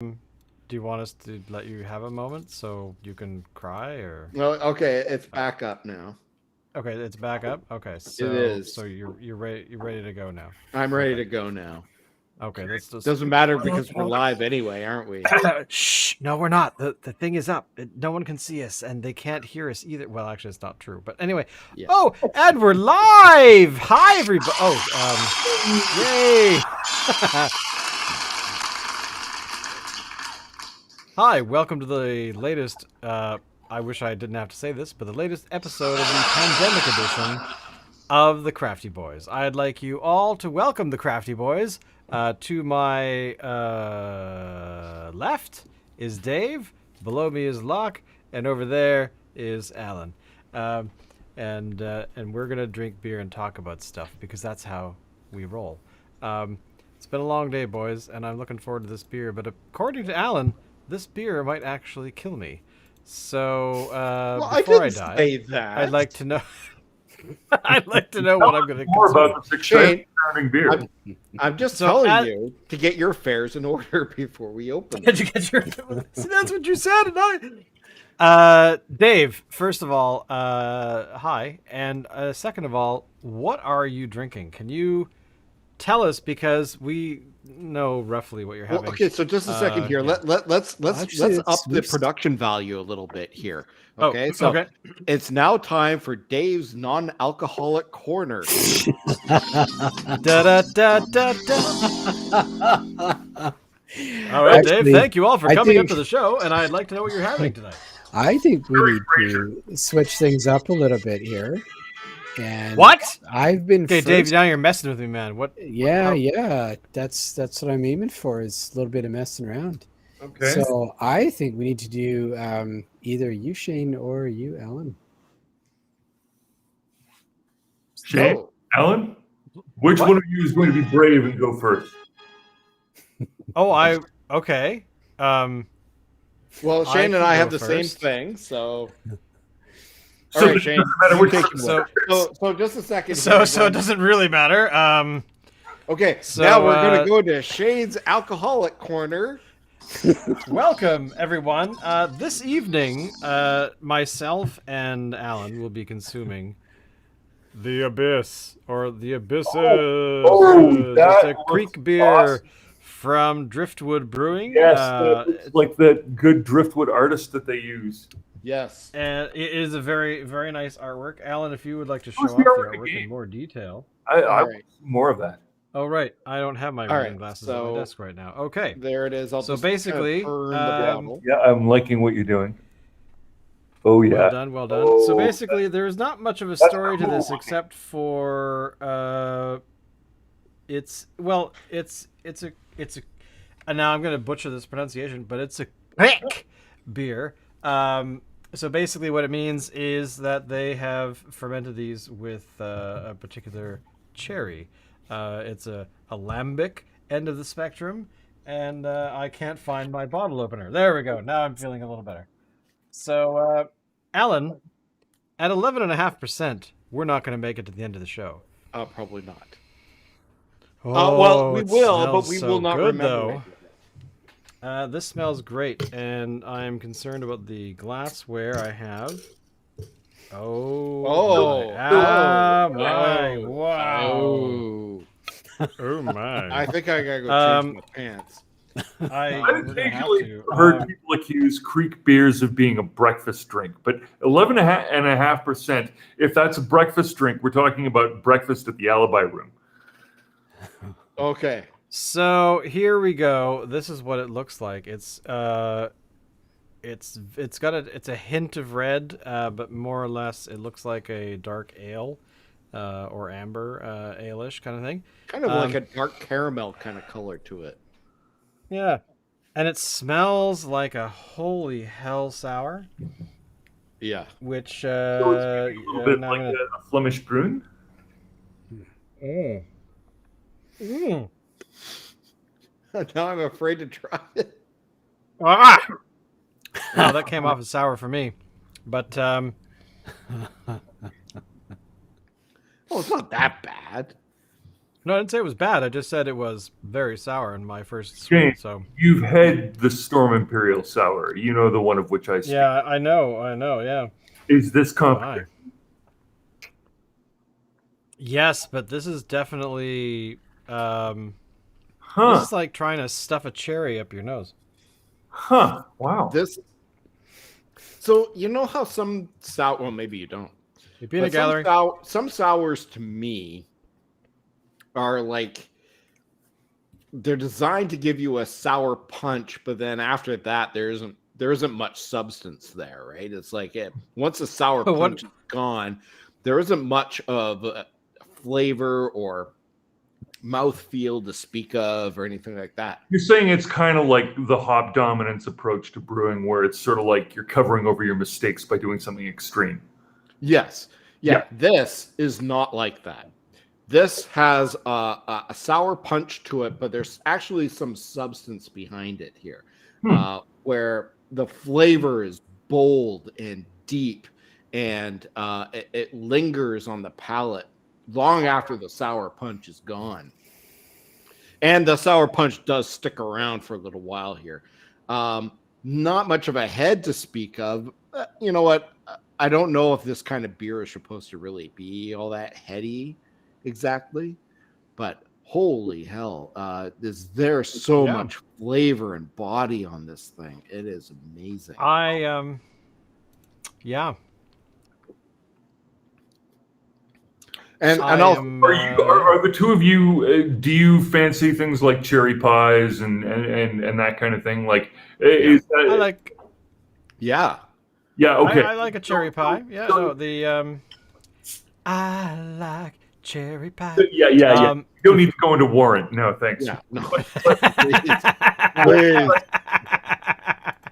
Do you want us to let you have a moment so you can cry, or? Well, okay, it's back up now. Okay, it's back up. Okay, It so is. you're ready to go now. I'm ready Okay. to go now. Okay, let's just. Doesn't matter because we're live anyway, aren't we? Shh! No, we're not. The thing is up. No one can see us, and they can't hear us either. Well, actually, it's not true. But anyway. Yeah. Oh, and we're live! Hi, everybody. Oh, yay! Hi, welcome to the latest. I wish I didn't have to say this, but the latest episode of the pandemic edition of the Crafty Boys. I'd like you all to welcome the Crafty Boys. To my left is Dave, below me is Locke, and over there is Alan. And we're gonna drink beer and talk about stuff because that's how we roll. It's been a long day, boys, and I'm looking forward to this beer. But according to Alan, this beer might actually kill me. So Well, before I didn't die, say that. I'd like to know. I'd like to know what I'm going to More consume. about this exciting sounding beer. I'm just So telling you to get your fares in order before we open. Did you get your? See, that's what you said, and Dave. First of all, hi, and second of all, what are you drinking? Can you tell us, because we know roughly what you're having. Well, okay, so just a second here. Yeah. Let's Actually, up the it's- production value a little bit here. Oh, Okay, so okay. it's now time for Dave's non-alcoholic corner. Da da da da da. All right, Dave. Actually, Thank you all for I coming up think- to the show, and I'd like to know what you're having tonight. I think we need to switch things up a little bit here. And What? I've been Okay, first. Dave. Now you're messing with me, man. What? Yeah, yeah. That's what I'm aiming for, is a little bit of messing around. Okay. So I think we need to do either you, Shane, or you, Ellen. Shane, Oh, Alan, which What? one of you is going to be brave and go first? Oh, okay. well, I Shane can and I go have the same first. thing, so. So All right, it Shane. doesn't matter which you take one. it. So just a second. So here, so it doesn't really matter. Okay, So, now we're gonna go to Shane's alcoholic corner. Welcome, everyone. This evening, myself and Alan will be consuming the Abyss, or the Abysses. that It's a looks Greek beer awesome. from Driftwood Brewing. Yes, it's like the good driftwood artist that they use. Yes. And it is a very, very nice artwork. Alan, if you would like to show Who's off the the artwork artwork in again? more detail. I All want right. more of that. Oh, right. I don't have my All reading right, glasses at so- my desk right now. Okay. There it is. I'll So just kind of basically, turn the bottle. Yeah, I'm liking what you're doing. Oh yeah. Well done, well done. So Oh, basically, there's not much of a that's story to this cool. except for it's a and now I'm gonna butcher this pronunciation, but it's a Beck beer. So basically, what it means is that they have fermented these with a particular cherry. It's a lambic end of the spectrum, and I can't find my bottle opener. There we go. Now I'm feeling a little better. So, Alan, at 11.5%, we're not going to make it to the end of the show. Probably not. Oh, Well, we it will, but smells we so will not good, remember. though. This smells great, and I'm concerned about the glassware I have. Oh, Oh, my. Ah, oh, my. oh, Wow. Oh, Oh, my. I think I gotta go change my pants. I I've we're gonna have occasionally to. heard people accuse Creek beers of being a breakfast drink, but 11.5%. If that's a breakfast drink, we're talking about breakfast at the Alibi Room. Okay. So here we go. This is what it looks like. It's got it's a hint of red, but more or less it looks like a dark ale, or amber ale-ish kind of thing. Kind of like a dark caramel kind of color to it. Yeah, and it smells like a holy hell sour, Yeah. which So it's a little bit now like I'm gonna- a Flemish Brune. Mm. Mm. Now I'm afraid to try it. Ah! Well, that came off as sour for me, but Oh, it's not that bad. No, I didn't say it was bad. I just said it was very sour in my first Shane, swig. So you've had the Storm Imperial Sour. You know the one of which I speak. yeah, I know. Yeah. Is this Oh competition? my. Yes, but this is definitely. This Huh. is like trying to stuff a cherry up your nose. Huh. Wow. This. So you know how some sour. Well, maybe you don't. The peanut But some gallery. some sours to me are like they're designed to give you a sour punch, but then after that there isn't much substance there, right? It's like once the sour What- punch is gone, there isn't much of a flavor or mouthfeel to speak of or anything like that. You're saying it's kind of like the hop dominance approach to brewing, where it's sort of like you're covering over your mistakes by doing something extreme. Yes. Yeah. Yeah. This is not like that. This has a sour punch to it, but there's actually some substance behind it here, where the flavor is bold and deep, and it lingers on the palate long after the sour punch is gone. And the sour punch does stick around for a little while here. Not much of a head to speak of. You know what? I don't know if this kind of beer is supposed to really be all that heady exactly, but holy hell, there's so much flavor and body on this thing. It is amazing. Yeah. And I also, am, Are the two of you? Do you fancy things like cherry pies and that kind of thing? Like, is that, I like. yeah. Yeah. Okay. I like a cherry pie. Yeah. No. The I like cherry pie. Yeah. You don't need to go into warrant. No, thanks. Yeah. No. Please.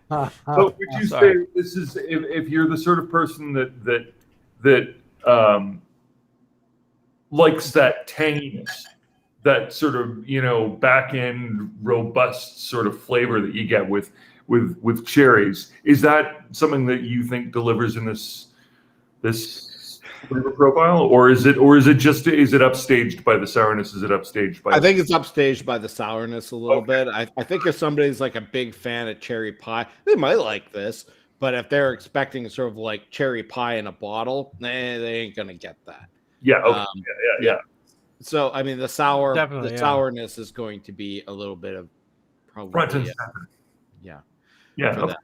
But would you say this is if you're the sort of person that likes that tanginess, that sort of back end robust sort of flavor that you get with cherries, is that something that you think delivers in this flavor profile, or is it upstaged by the sourness? Is it upstaged by? I think it's upstaged by the sourness a little bit. I think if somebody's like a big fan of cherry pie, they might like this. But if they're expecting sort of like cherry pie in a bottle, they ain't gonna get that. Yeah. Okay. Yeah. So I mean, the Definitely, sourness is going to be a little bit of probably Front and center. yeah. Yeah. for Okay. that.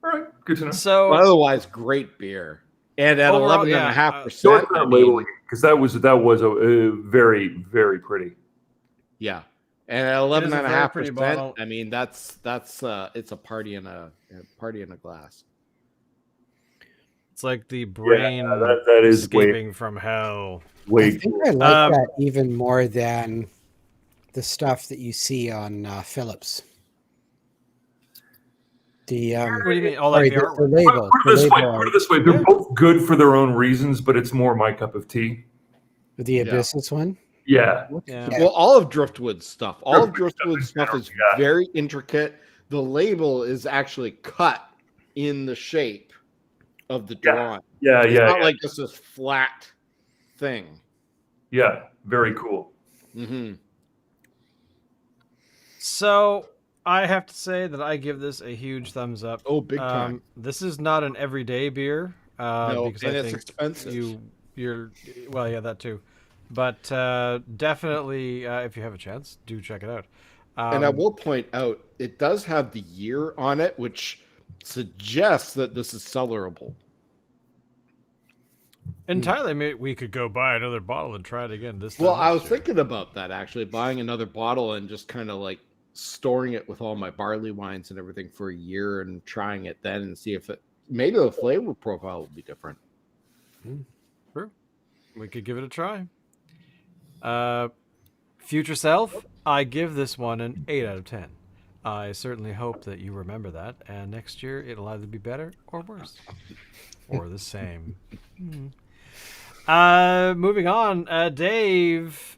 All right. Good to know. So But otherwise, great beer. And at Overall, 11.5%, Start that labeling, because that was a very, very pretty. yeah. And at It is a very pretty 11.5%, bottle. I mean that's it's a party in a glass. it's like the brain that is escaping from hell. I way think cool. I like that even more than the stuff that you see on Phillips. The What do you mean? Oh, sorry, like the the artwork. label. Put The it this way. They're both good for their own reasons, but it's more my cup of tea. the Abyssus one. Yeah. Yeah. Well, all of Driftwood's stuff, Driftwood's stuff is yeah. very intricate. The label is actually cut in the shape of the drawing. Yeah. It's not like just this flat thing. Yeah. Very cool. Mm-hmm. So I have to say that I give this a huge thumbs up. Oh, big time. This is not an everyday beer. No, because and I it's think expensive. you're well, yeah, that too. But definitely, if you have a chance, do check it out. And I will point out, it does have the year on it, which suggests that this is cellarable. entirely, maybe we could go buy another bottle and try it again this time. Well, I was next year. thinking about that actually, buying another bottle and just kind of like storing it with all my barley wines and everything for a year and trying it then and see if maybe the flavor profile will be different. True. We could give it a try. Future self, I give this one an 8 out of 10. I certainly hope that you remember that, and next year it'll either be better or worse, or the same. Moving on, Dave,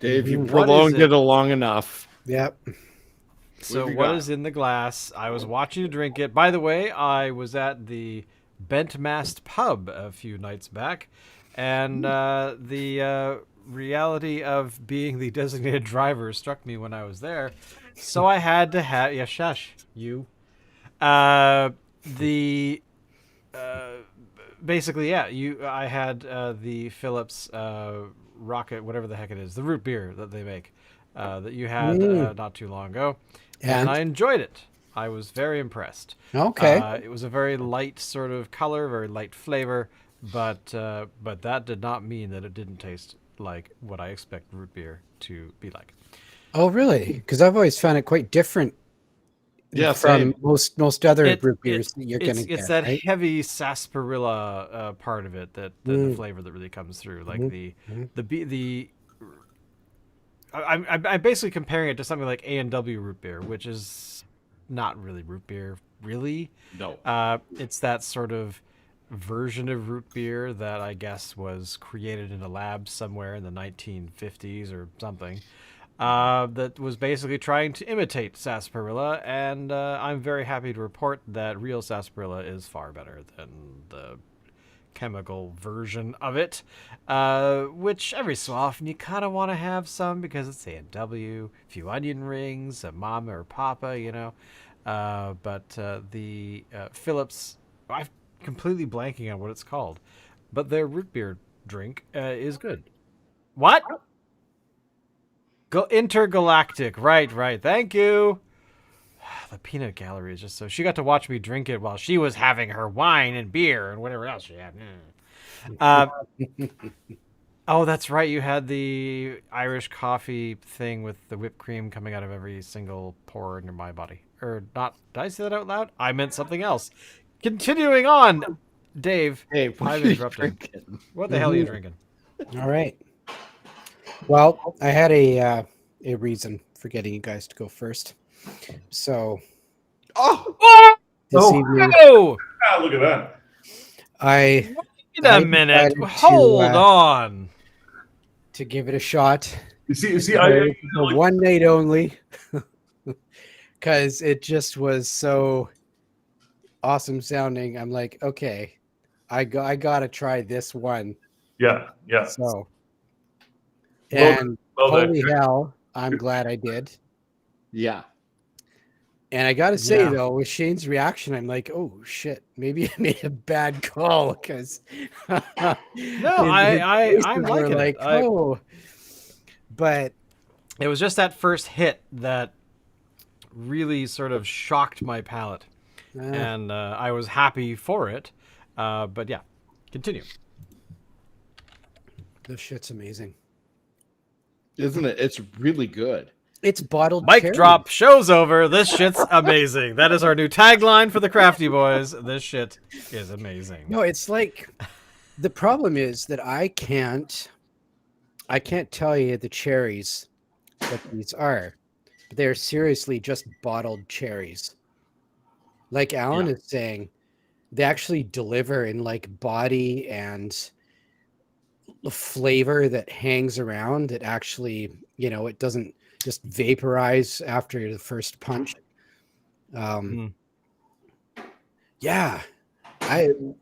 You What prolonged is it? it long enough. Yep. So What have you what got? is in the glass? I was watching you drink it. By the way, I was at the Bent Mast Pub a few nights back, and the reality of being the designated driver struck me when I was there. So I had to have shush you. The basically I had the Phillips rocket, whatever the heck it is, the root beer that they make that you had not too long ago, and I enjoyed it. I was very impressed. Okay. It was a very light sort of color, very light flavor, but that did not mean that it didn't taste like what I expect root beer to be like. Oh, really? Because I've always found it quite different from same. most other root beers that you're going to get. It's that right? heavy sarsaparilla part of it that the flavor that really comes through, like I'm basically comparing it to something like A&W root beer, which is not really root beer, really. No. It's that sort of version of root beer that I guess was created in a lab somewhere in the 1950s or something. That was basically trying to imitate sarsaparilla, and I'm very happy to report that real sarsaparilla is far better than the chemical version of it, which every so often you kind of want to have some because it's A&W, a few onion rings, a mama or papa, you know. But the Phillips, I'm completely blanking on what it's called, but their root beer drink is good. What? Intergalactic. Right. Thank you. The peanut gallery is just so... She got to watch me drink it while she was having her wine and beer and whatever else she had. Oh, that's right. You had the Irish coffee thing with the whipped cream coming out of every single pore in my body. Or not. Did I say that out loud? I meant something else. Continuing on. Dave, Hey, I'm interrupting. What the hell are you drinking? All right. Well, I had a reason for getting you guys to go first. So this evening, Look at that. I Wait a minute. Hold on. to give it a shot. You see, For one night only, because it just was so awesome sounding. I'm like, okay, I gotta try this one. yeah. So, Well and done. holy hell, I'm glad I did. Yeah. And I gotta say though, with Shane's reaction, I'm like, oh shit, maybe I made a bad call because No, I'm liking it. like, but it was just that first hit that really sort of shocked my palate, and I was happy for it. But yeah, continue. this shit's amazing. Isn't it? It's really good. It's bottled Mic cherry. drop. Show's over. This shit's amazing. That is our new tagline for the Crafty Boys. This shit is amazing. No, it's like the problem is that I can't tell you the cherries what these are. But they're seriously just bottled cherries. Like Alan is saying, they actually deliver in like body and flavor that hangs around. It actually, it doesn't just vaporize after the first punch. Yeah.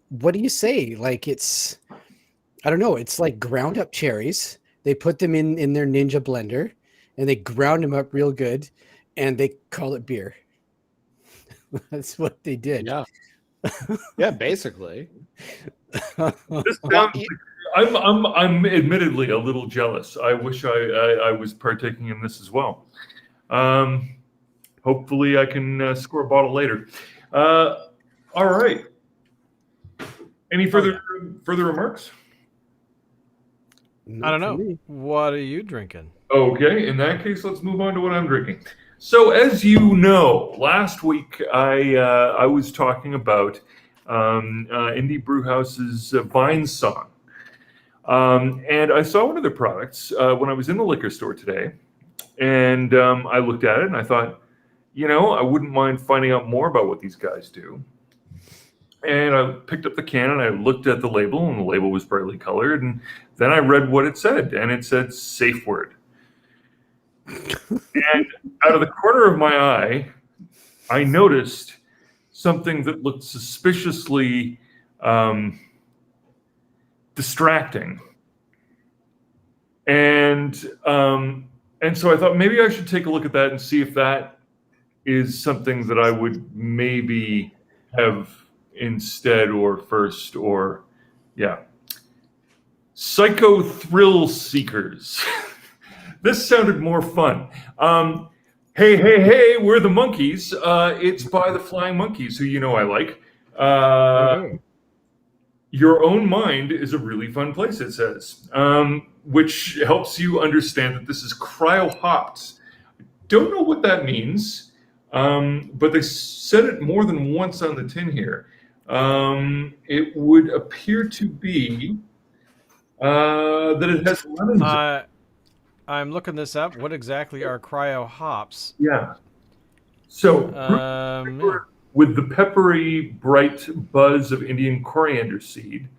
What do you say? Like I don't know. It's like ground up cherries. They put them in their Ninja blender and they ground them up real good and they call it beer. That's what they did. Yeah. Yeah, basically. I'm admittedly a little jealous. I wish I was partaking in this as well. Hopefully I can score a bottle later. All right. Any further remarks? I don't know. What are you drinking? Okay, in that case, let's move on to what I'm drinking. So, as you know, last week I was talking about Indie Brewhouse's Vine Song. And I saw one of their products when I was in the liquor store today. And I looked at it and I thought, I wouldn't mind finding out more about what these guys do. And I picked up the can and I looked at the label, and the label was brightly colored. And then I read what it said, and it said safe word. And out of the corner of my eye, I noticed something that looked suspiciously distracting. And so I thought maybe I should take a look at that and see if that is something that I would maybe have instead or first, or yeah. Psycho Thrill Seekers. This sounded more fun. Hey, we're the Monkeys. It's by the Flying Monkeys, who you know I like. Your own mind is a really fun place, it says, which helps you understand that this is cryo-hopped. Don't know what that means, but they said it more than once on the tin here. It would appear to be that it has lemons. I'm looking this up. What exactly are cryo hops? Yeah. So with the peppery, bright buzz of Indian coriander seed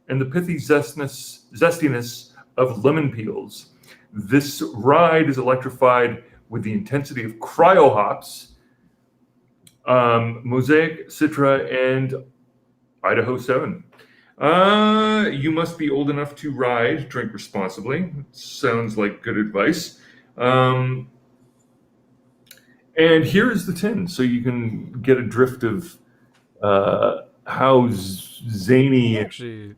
and the pithy zestiness of lemon peels, this ride is electrified with the intensity of cryo hops, Mosaic, Citra, and Idaho 7. You must be old enough to ride. Drink responsibly. Sounds like good advice. And here is the tin, so you can get a drift of how zany. Actually,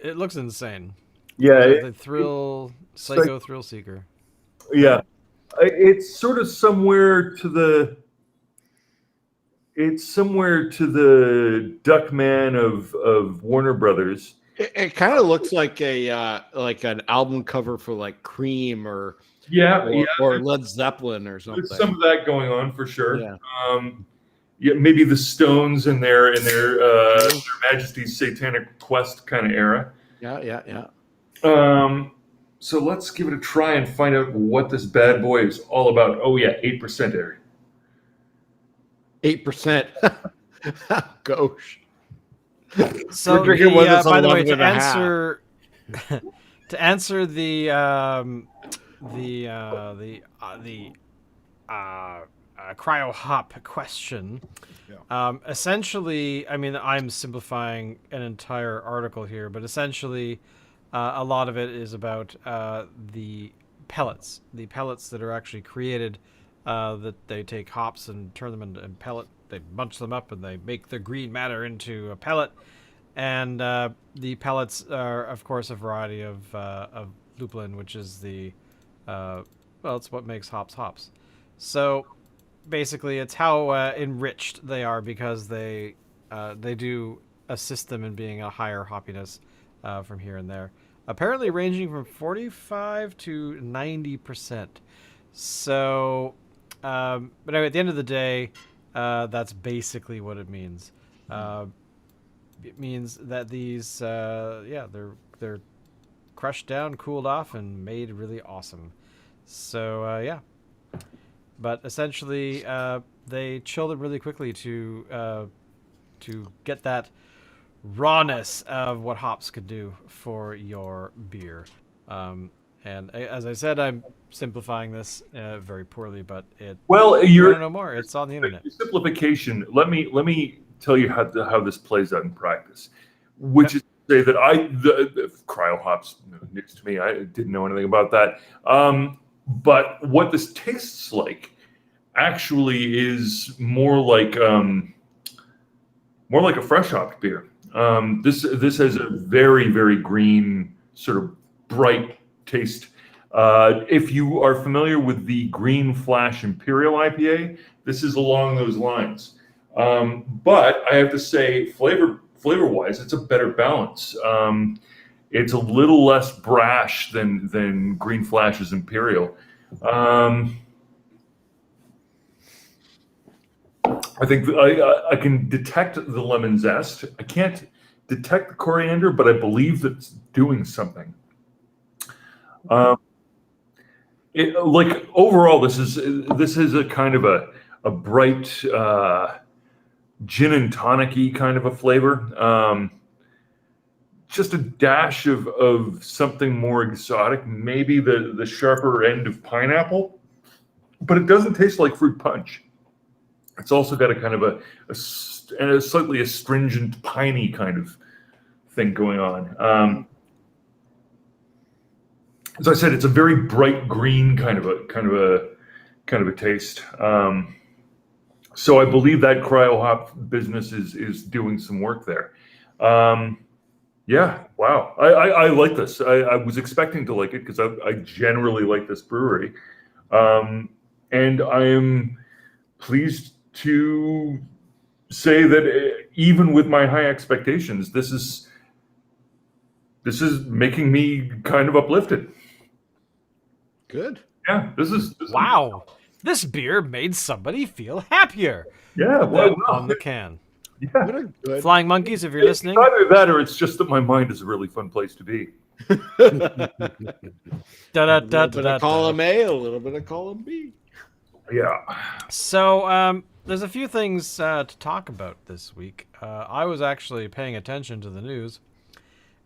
it looks insane. Yeah, the Psycho Thrill Seeker. Yeah, it's sort of somewhere to the. It's somewhere to the Duckman of Warner Brothers. It kind of looks like like an album cover for like Cream or Led Zeppelin or something. There's some of that going on for sure. Yeah. Maybe the Stones in their Their Majesty's Satanic Quest kind of era. Yeah. So let's give it a try and find out what this bad boy is all about. Oh yeah, 8% area. 8%. Gosh. So by the way, to answer the cryo hop question, essentially, I mean, I'm simplifying an entire article here, but essentially, a lot of it is about the pellets that are actually created. That they take hops and turn them into pellet. They bunch them up and they make the green matter into a pellet. And the pellets are, of course, a variety of lupulin, which is it's what makes hops. So basically, it's how enriched they are because they do assist them in being a higher hoppiness from here and there. Apparently, ranging from 45 to 90%. So. But anyway, at the end of the day, that's basically what it means. It means that these, they're crushed down, cooled off, and made really awesome. So but essentially, they chill them really quickly to get that rawness of what hops could do for your beer. And as I said, I'm simplifying this very poorly, but you want to know more? It's on the internet. Simplification. Let me tell you how this plays out in practice, which is to say that the cryo hops news to me. I didn't know anything about that. But what this tastes like actually is more like a fresh hopped beer. This has a very, very green, sort of bright taste. If you are familiar with the Green Flash Imperial IPA, this is along those lines. But I have to say, flavor-wise, it's a better balance. It's a little less brash than Green Flash's Imperial. I think I can detect the lemon zest. I can't detect the coriander, but I believe that it's doing something. Overall, this is a kind of a bright gin and tonic-y kind of a flavor. Just a dash of something more exotic, maybe the sharper end of pineapple, but it doesn't taste like fruit punch. It's also got a kind of a slightly astringent, piney kind of thing going on. as I said, it's a very bright green kind of a taste. So I believe that cryo hop business is doing some work there. Yeah, wow. I like this. I was expecting to like it because I generally like this brewery. And I am pleased to say that even with my high expectations, this is making me kind of uplifted. Good. Yeah, this is Wow, this beer made somebody feel happier. Yeah, Put well, that on the can. yeah. What a good. Flying Monkeys, if you're It's listening. either that or it's just that my mind is a really fun place to be. Da, da, A da, little da, bit da, of column A, a little bit of column B. Yeah. So, there's a few things to talk about this week. I was actually paying attention to the news,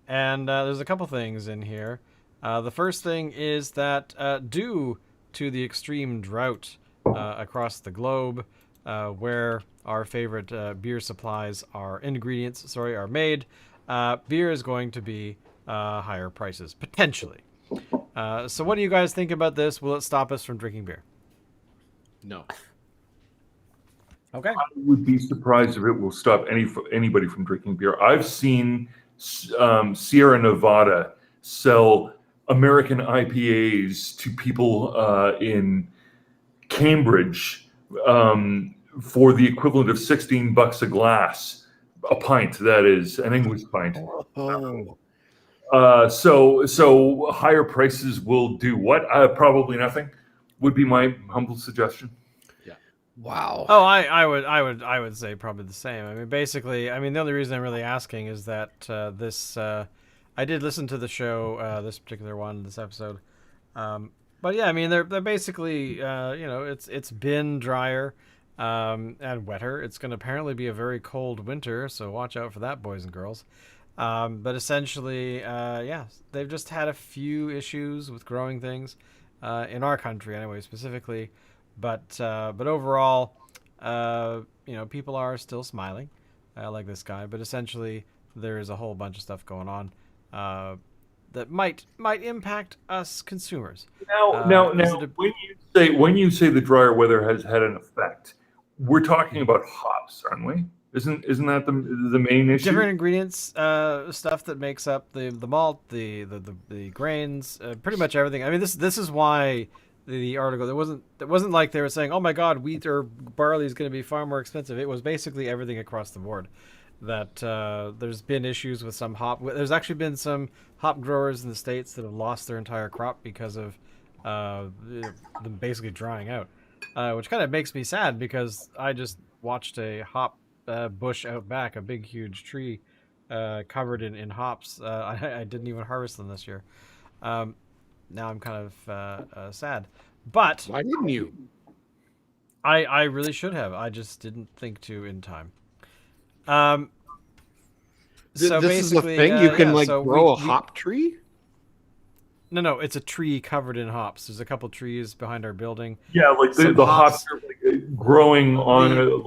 and there's a couple things in here. The first thing is that due to the extreme drought across the globe, where our favorite beer supplies are are made, beer is going to be higher prices potentially. So, what do you guys think about this? Will it stop us from drinking beer? No. Okay. I would be surprised if it will stop anybody from drinking beer. I've seen Sierra Nevada sell American IPAs to people in Cambridge for the equivalent of $16 a glass, a pint, that is, an English pint. Oh. So higher prices will do what? Probably nothing. Would be my humble suggestion. Wow. Oh, I would say probably the same. I mean, basically, I mean, the only reason I'm really asking is that I did listen to the show, this particular one, this episode. But yeah, I mean, they're basically, it's been drier and wetter. It's going to apparently be a very cold winter, so watch out for that, boys and girls. But essentially, yeah, they've just had a few issues with growing things in our country, anyway, specifically. But overall, people are still smiling, like this guy. But essentially, there is a whole bunch of stuff going on that might impact us consumers. Now, when you say the drier weather has had an effect, we're talking about hops, aren't we? Isn't that the main issue? Different ingredients, stuff that makes up the malt, the grains, pretty much everything. I mean, this is why the article, it wasn't like they were saying, oh my god, wheat or barley is going to be far more expensive. It was basically everything across the board. That there's been issues with some hop. There's actually been some hop growers in the States that have lost their entire crop because of them basically drying out, which kind of makes me sad because I just watched a hop bush out back, a big huge tree covered in hops. I didn't even harvest them this year. Now I'm kind of sad, but Why didn't you? I really should have. I just didn't think to in time. So This is the basically, thing. You can so grow a hop tree. No, it's a tree covered in hops. There's a couple trees behind our building. Yeah, like Some the hops are like growing on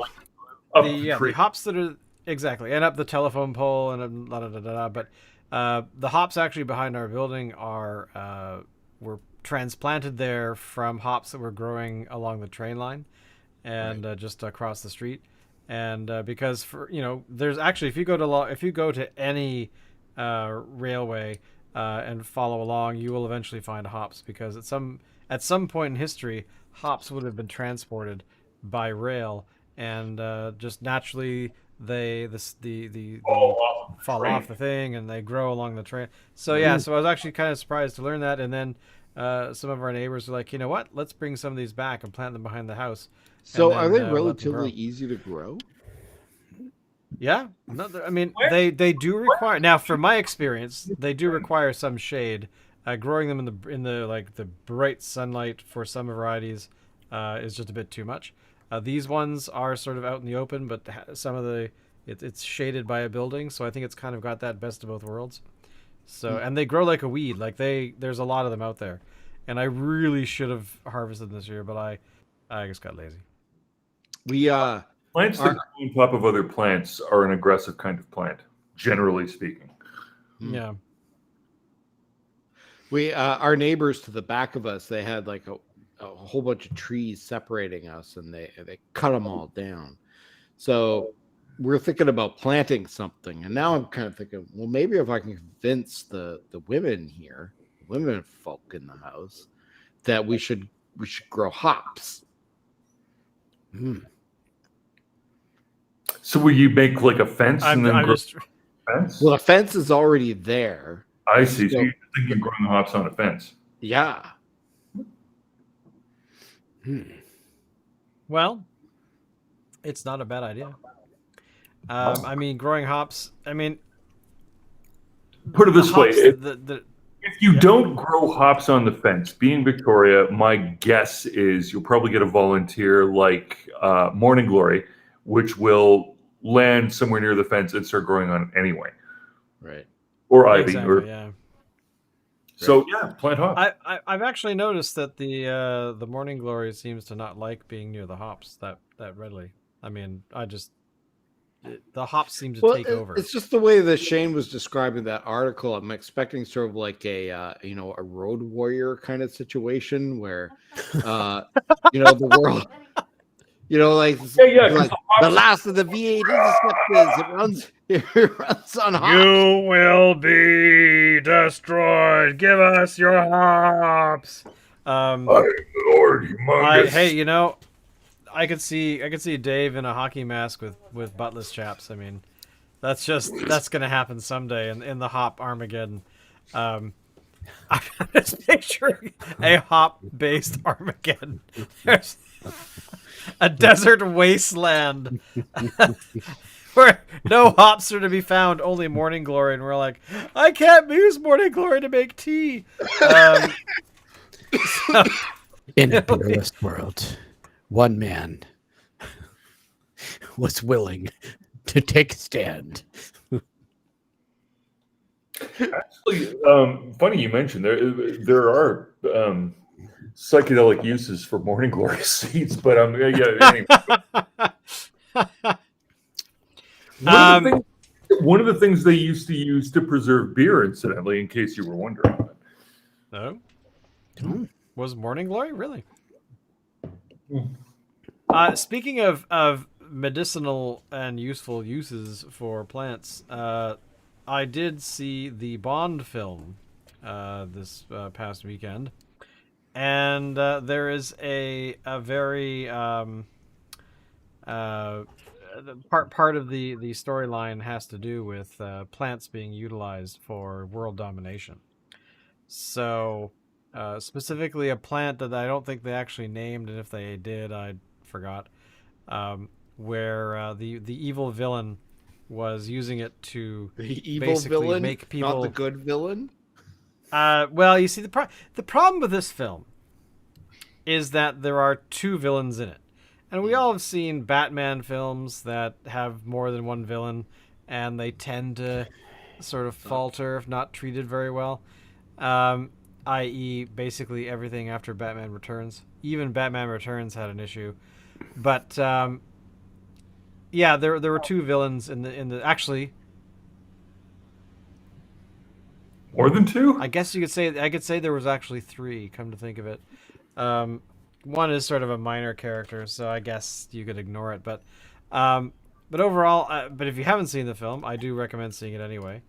up the tree. The hops that are exactly and up the telephone pole and but the hops actually behind our building were transplanted there from hops that were growing along the train line and just across the street. And because there's actually if you go to any railway and follow along, you will eventually find hops because at some point in history, hops would have been transported by rail, and just naturally they fall off the thing and they grow along the train. So yeah, so I was actually kind of surprised to learn that, and then some of our neighbors were like, you know what, let's bring some of these back and plant them behind the house. So and are then, they let them relatively grow. easy to grow? Yeah, no, I mean they do require now. From my experience, they do require some shade. Growing them in the like the bright sunlight for some varieties is just a bit too much. These ones are sort of out in the open, but some of it's shaded by a building, so I think it's kind of got that best of both worlds. So and they grow like a weed. Like there's a lot of them out there, and I really should have harvested them this year, but I just got lazy. Plants that grow on top of other plants are an aggressive kind of plant, generally speaking. Yeah. We our neighbors to the back of us, they had like a whole bunch of trees separating us, and they cut them all down. So we're thinking about planting something, and now I'm kind of thinking, well, maybe if I can convince the women here, women folk in the house, that we should grow hops. So will you make like a fence and then grow just a fence? Well, a fence is already there. I see. So So- you're thinking of growing hops on a fence. Yeah. well, it's not a bad idea. I mean, growing hops. I mean, Put it this way: hops, if you don't grow hops on the fence, being Victoria, my guess is you'll probably get a volunteer like Morning Glory, which will land somewhere near the fence and start growing on it anyway, Right. or ivy, exactly, or yeah. so. Yeah, plant hops. I've actually noticed that the Morning Glory seems to not like being near the hops that readily. I mean, the hops seem to take over. It's just the way that Shane was describing that article. I'm expecting sort of like a road warrior kind of situation where the world, like, Yeah, 'cause like the last of the V8 interceptors. It runs on hops. You will be destroyed. Give us your hops. Lord, humongous. Hey, I could see Dave in a hockey mask with buttless chaps. I mean, that's gonna happen someday in the hop Armageddon. I'm just picturing a hop-based Armageddon. There's a desert wasteland where no hops are to be found, only Morning Glory, and we're like, I can't use Morning Glory to make tea. In a beerless world, one man was willing to take a stand. Actually, funny you mentioned there are psychedelic uses for Morning Glory seeds, but anyway. One of the things they used to use to preserve beer, incidentally, in case you were wondering. No. Was Morning Glory really? Speaking of medicinal and useful uses for plants, I did see the Bond film this past weekend, and there is a very part of the storyline has to do with plants being utilized for world domination. So specifically a plant that I don't think they actually named, and if they did, I forgot, where the evil villain was using it to The evil basically villain, make people not the good villain. Well, you see, the problem with this film is that there are two villains in it. And we all have seen Batman films that have more than one villain, and they tend to sort of falter if not treated very well. I.e., basically everything after Batman Returns. Even Batman Returns had an issue. But, yeah, there were two villains in the actually... More than two? I guess I could say there was actually three, come to think of it. One is sort of a minor character, so I guess you could ignore it. But overall, but if you haven't seen the film, I do recommend seeing it anyway.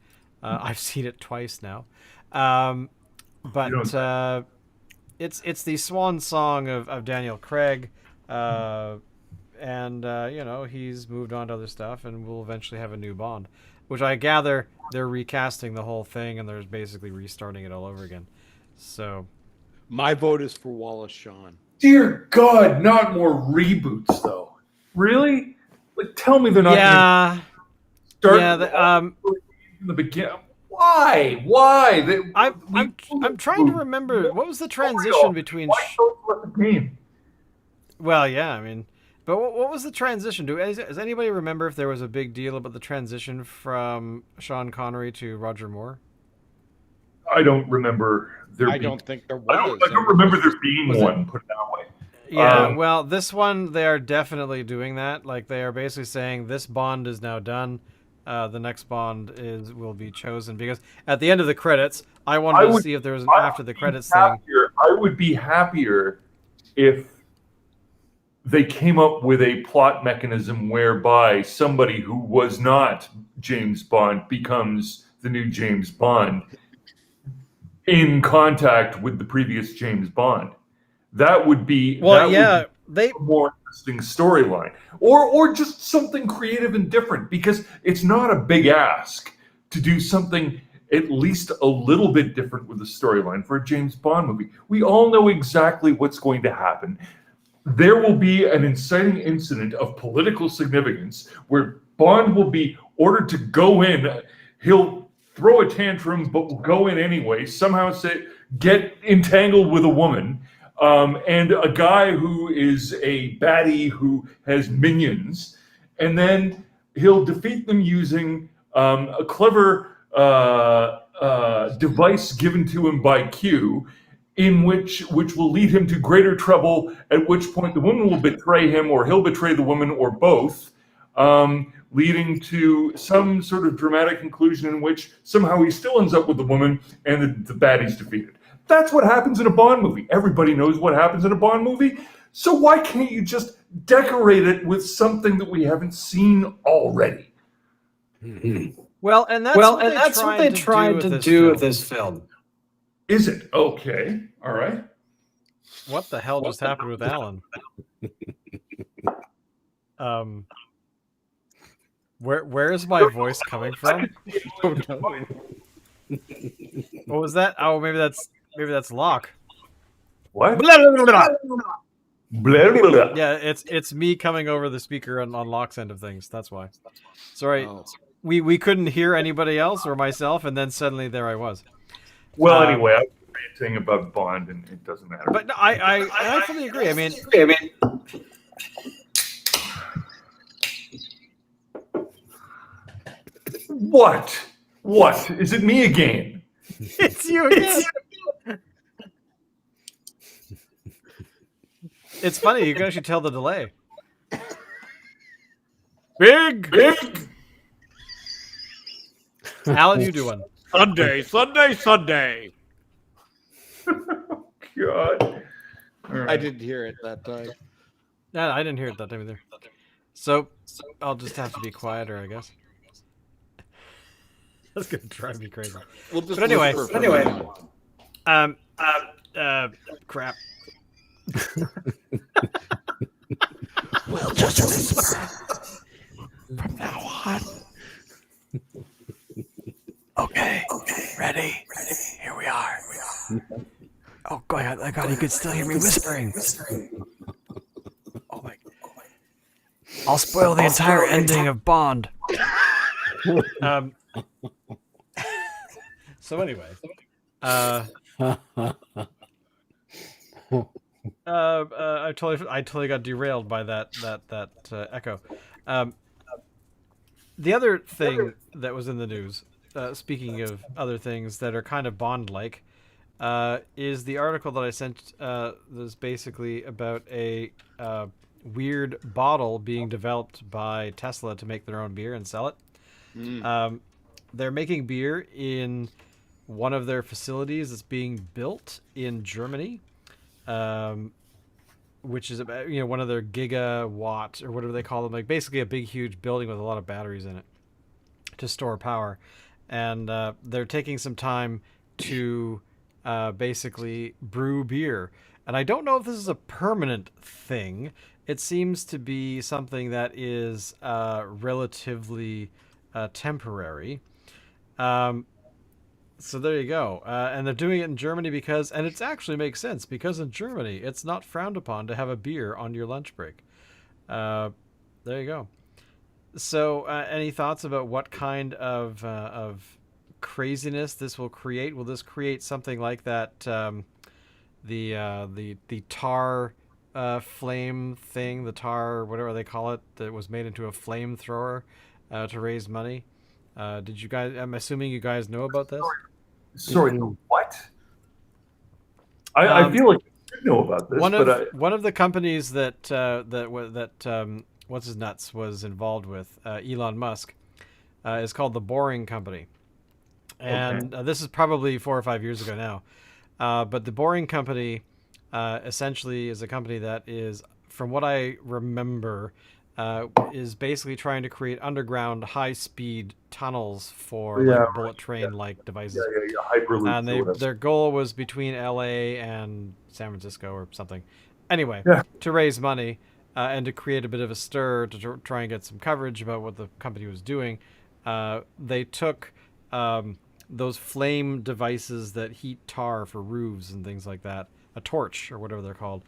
I've seen it twice now. But it's the swan song of Daniel Craig, and he's moved on to other stuff, and we'll eventually have a new Bond, which I gather they're recasting the whole thing, and they're basically restarting it all over again. So, My vote is for Wallace Shawn. Dear God, not more reboots, though. Really? Like, tell me they're not yeah, from the beginning. Why? Why? I'm trying to remember what was the transition between. Why don't you let the game? Well, yeah, I mean, but what was the transition? Does anybody remember if there was a big deal about the transition from Sean Connery to Roger Moore? I don't remember there. I don't think there was. I don't remember there being one. Put it that way. Yeah, well, this one they are definitely doing that. Like they are basically saying this Bond is now done. the next Bond will be chosen, because at the end of the credits, I I wanted to would- see if there was an I after the would be credits thing. I would be happier if they came up with a plot mechanism whereby somebody who was not James Bond becomes the new James Bond in contact with the previous James Bond. That would be Well, that yeah, would be a more interesting storyline, or just something creative and different, because it's not a big ask to do something at least a little bit different with the storyline for a James Bond movie. We all know exactly what's going to happen. There will be an inciting incident of political significance where Bond will be ordered to go in. He'll throw a tantrum, but will go in anyway, somehow get entangled with a woman, and a guy who is a baddie who has minions, and then he'll defeat them using a clever device given to him by Q, in which will lead him to greater trouble, at which point the woman will betray him, or he'll betray the woman, or both, leading to some sort of dramatic conclusion in which somehow he still ends up with the woman and the baddie's defeated. That's what happens in a Bond movie. Everybody knows what happens in a Bond movie. So why can't you just decorate it with something that we haven't seen already? Well, and that's what they tried to do with this film. Is it? Okay. All right. What the hell just happened with Alan? Where is my voice coming from? What was that? Oh, maybe that's Locke. What? Blah, blah, blah, blah. Blah, blah, blah. Yeah, it's me coming over the speaker on Locke's end of things. That's why. Sorry, we couldn't hear anybody else or myself, and then suddenly there I was. Well, anyway, I was ranting about Bond, and it doesn't matter. But no, I fully agree. I mean, What? What? Is it me again? it's you again. It's funny. You can actually tell the delay. Big. Alan, you do one. Sunday. God. All right. I didn't hear it that time. No, I didn't hear it that time either. So I'll just have to be quieter, I guess. That's gonna drive me crazy. We'll just But anyway, whisper for now. Crap. We'll just whisper from now on. Okay. Ready. Here we are. Oh God! You could still hear me whispering. Oh my! I'll spoil the entire ending of Bond. So anyway, I totally got derailed by that echo. The other thing that was in the news, speaking of other things that are kind of Bond-like, is the article that I sent. That's basically about a weird bottle being developed by Tesla to make their own beer and sell it. They're making beer in one of their facilities that's being built in Germany, which is about one of their gigawatt or whatever they call them, like basically a big huge building with a lot of batteries in it to store power, and they're taking some time to basically brew beer. And I don't know if this is a permanent thing. It seems to be something that is relatively temporary. So there you go. And they're doing it in Germany and it actually makes sense, because in Germany, it's not frowned upon to have a beer on your lunch break. There you go. So any thoughts about what kind of craziness this will create? Will this create something like that, the tar flame thing, the tar, whatever they call it, that was made into a flamethrower to raise money? Did you guys? I'm assuming you guys know about this. Sorry, what? I feel like I should know about this. One of the companies that what's his nuts was involved with, Elon Musk, is called the Boring Company, and this is probably 4 or 5 years ago now. But the Boring Company essentially is a company that is, from what I remember, is basically trying to create underground high-speed tunnels for like bullet train-like devices. Hyperloops And or whatever. their goal was between LA and San Francisco or something. Anyway, Yeah. to raise money and to create a bit of a stir to try and get some coverage about what the company was doing, they took those flame devices that heat tar for roofs and things like that, a torch or whatever they're called,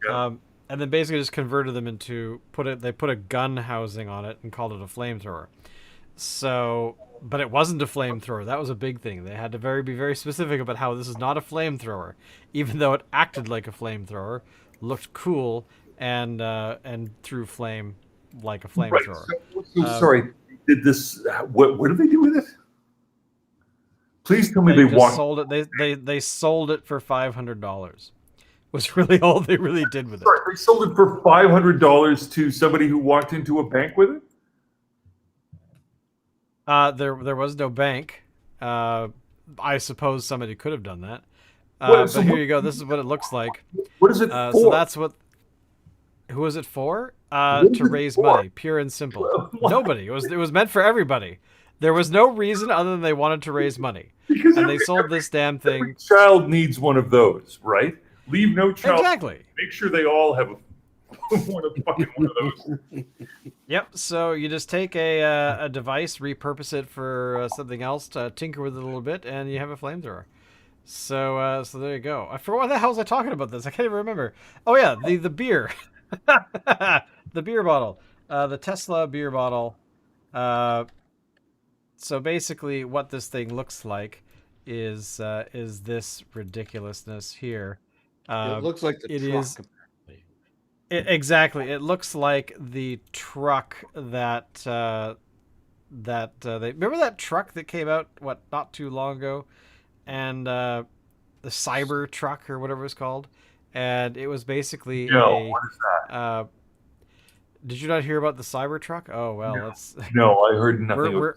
Yeah. and then basically just converted them into they put a gun housing on it and called it a flamethrower. So, but it wasn't a flamethrower. That was a big thing. They had to be very specific about how this is not a flamethrower, even though it acted like a flamethrower, looked cool, and threw flame like a Right. flamethrower. So sorry. Did this? What did they do with it? Please tell me They they just walked. sold it. They sold it for $500. Was really all they really did with it. Sorry, they sold it for $500 to somebody who walked into a bank with it. There was no bank. I suppose somebody could have done that. What- so But here what- you go. This is what it looks like. What is it for? So that's what. Who was it for? What is To it raise for? money, pure and simple. What? Nobody. It was meant for everybody. There was no reason other than they wanted to raise money, Because and they sold this damn every thing. child needs one of those, right? Leave no child. Exactly. Make sure they all have one of those. Yep. So you just take a device, repurpose it for something else, to tinker with it a little bit, and you have a flamethrower. So there you go. I forgot what the hell was I talking about this. I can't even remember. Oh yeah, the beer, the beer bottle, the Tesla beer bottle. So basically, what this thing looks like is this ridiculousness here. It looks like the it truck. is- Exactly. It looks like the truck that they remember that truck that came out not too long ago, and the Cyber truck or whatever it's called, and it was basically No, what is that? Did you not hear about the Cyber truck? Oh well, let's. No, I heard nothing. We're- of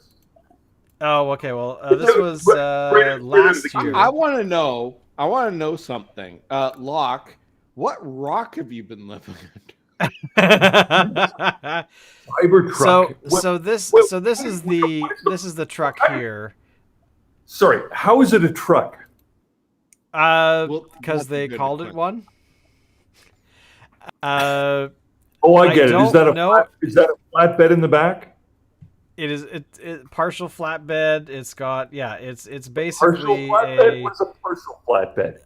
Oh okay. Well, this was wait, last year. I want to know. I want to know something. Locke, what rock have you been living in? Cyber truck. So this is the truck here. Sorry, how is it a truck? Well, Because that's a they good called it question. one. Oh, I get it. don't Is that know. is that a flatbed in the back? It is partial flatbed. It's got it's Partial basically flatbed? What is a partial flatbed?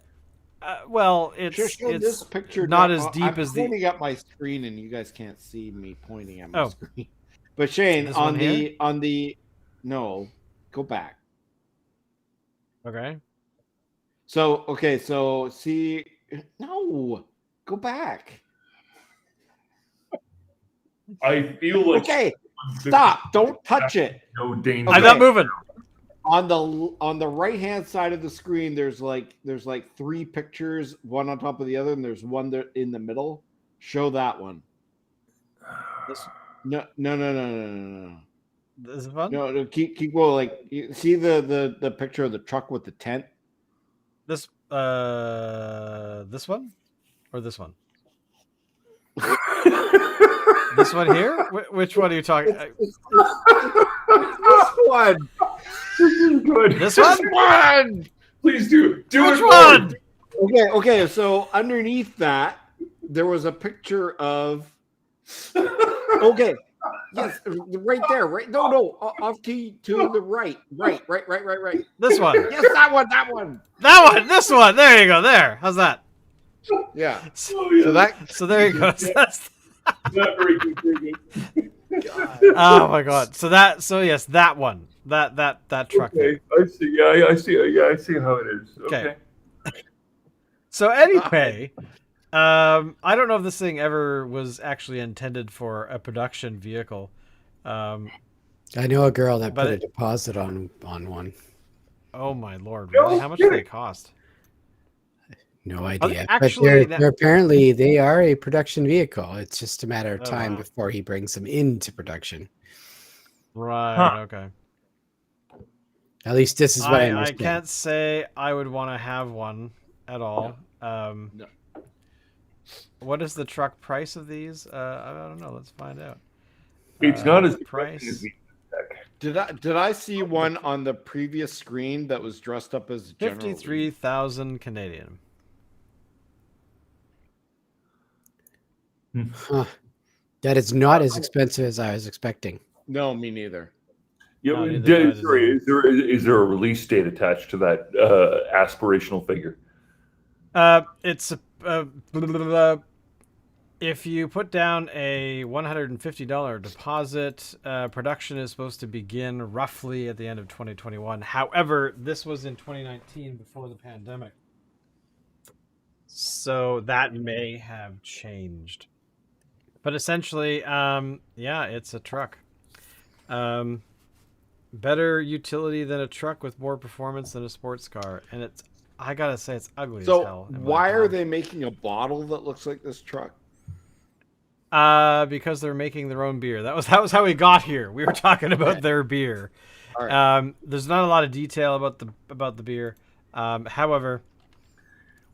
well, Just show it's this picture not down- as deep I'm as the. pointing at my screen, and you guys can't see me pointing at my Oh. screen. But Shane, This on one here? the no, go back. Okay. So okay, so see, no, go back. I feel like Okay, stop! Don't touch it. no danger. I'm not moving. On the right hand side of the screen, there's like three pictures, one on top of the other, and there's one there in the middle. Show that one. No. This is fun. No, keep going. Like, you see the picture of the truck with the tent. This one or this one? This one here? Which one are you talking? This one. This is good. This one? One. Please do. Do Which it one? Okay. So underneath that, there was a picture of. Okay. Yes, right there. Right. No. Off to the right. Right. This one. Yes, that one. That one. This one. There you go. There. How's that? Yeah. Oh, yeah. So There you go. That's, Not very good. Very good. oh my god. So yes, that one. That truck. Okay, I see. Yeah, I see. Yeah, I see how it is. Okay. So anyway, I don't know if this thing ever was actually intended for a production vehicle. I know a girl that But put a it- deposit on one. Oh my lord! No Really? How much do they kidding. cost? No idea. actually, but apparently they are a production vehicle. It's just a matter of Oh, time wow. before he brings them into production. Right. Huh. Okay. At least this is what I I understand. can't say I would want to have one at all. No. What is the truck price of these? I don't know. Let's find out. It's not as price. depressing as we Did I see one on the previous screen that was dressed up as General Lee? 53,000 Canadian. Huh. That is not as expensive as I was expecting. No, me neither. Yeah, No, neither do I, sorry, neither. is there a release date attached to that aspirational figure? It's if you put down a $150 deposit, production is supposed to begin roughly at the end of 2021. However, this was in 2019 before the pandemic. So that may have changed. But essentially, yeah, it's a truck. Better utility than a truck with more performance than a sports car. And it's, I gotta say, it's ugly as hell. So why are they making a bottle that looks like this truck? Because they're making their own beer. That was how we got here. We were talking about their beer. All right. There's not a lot of detail about the beer. However,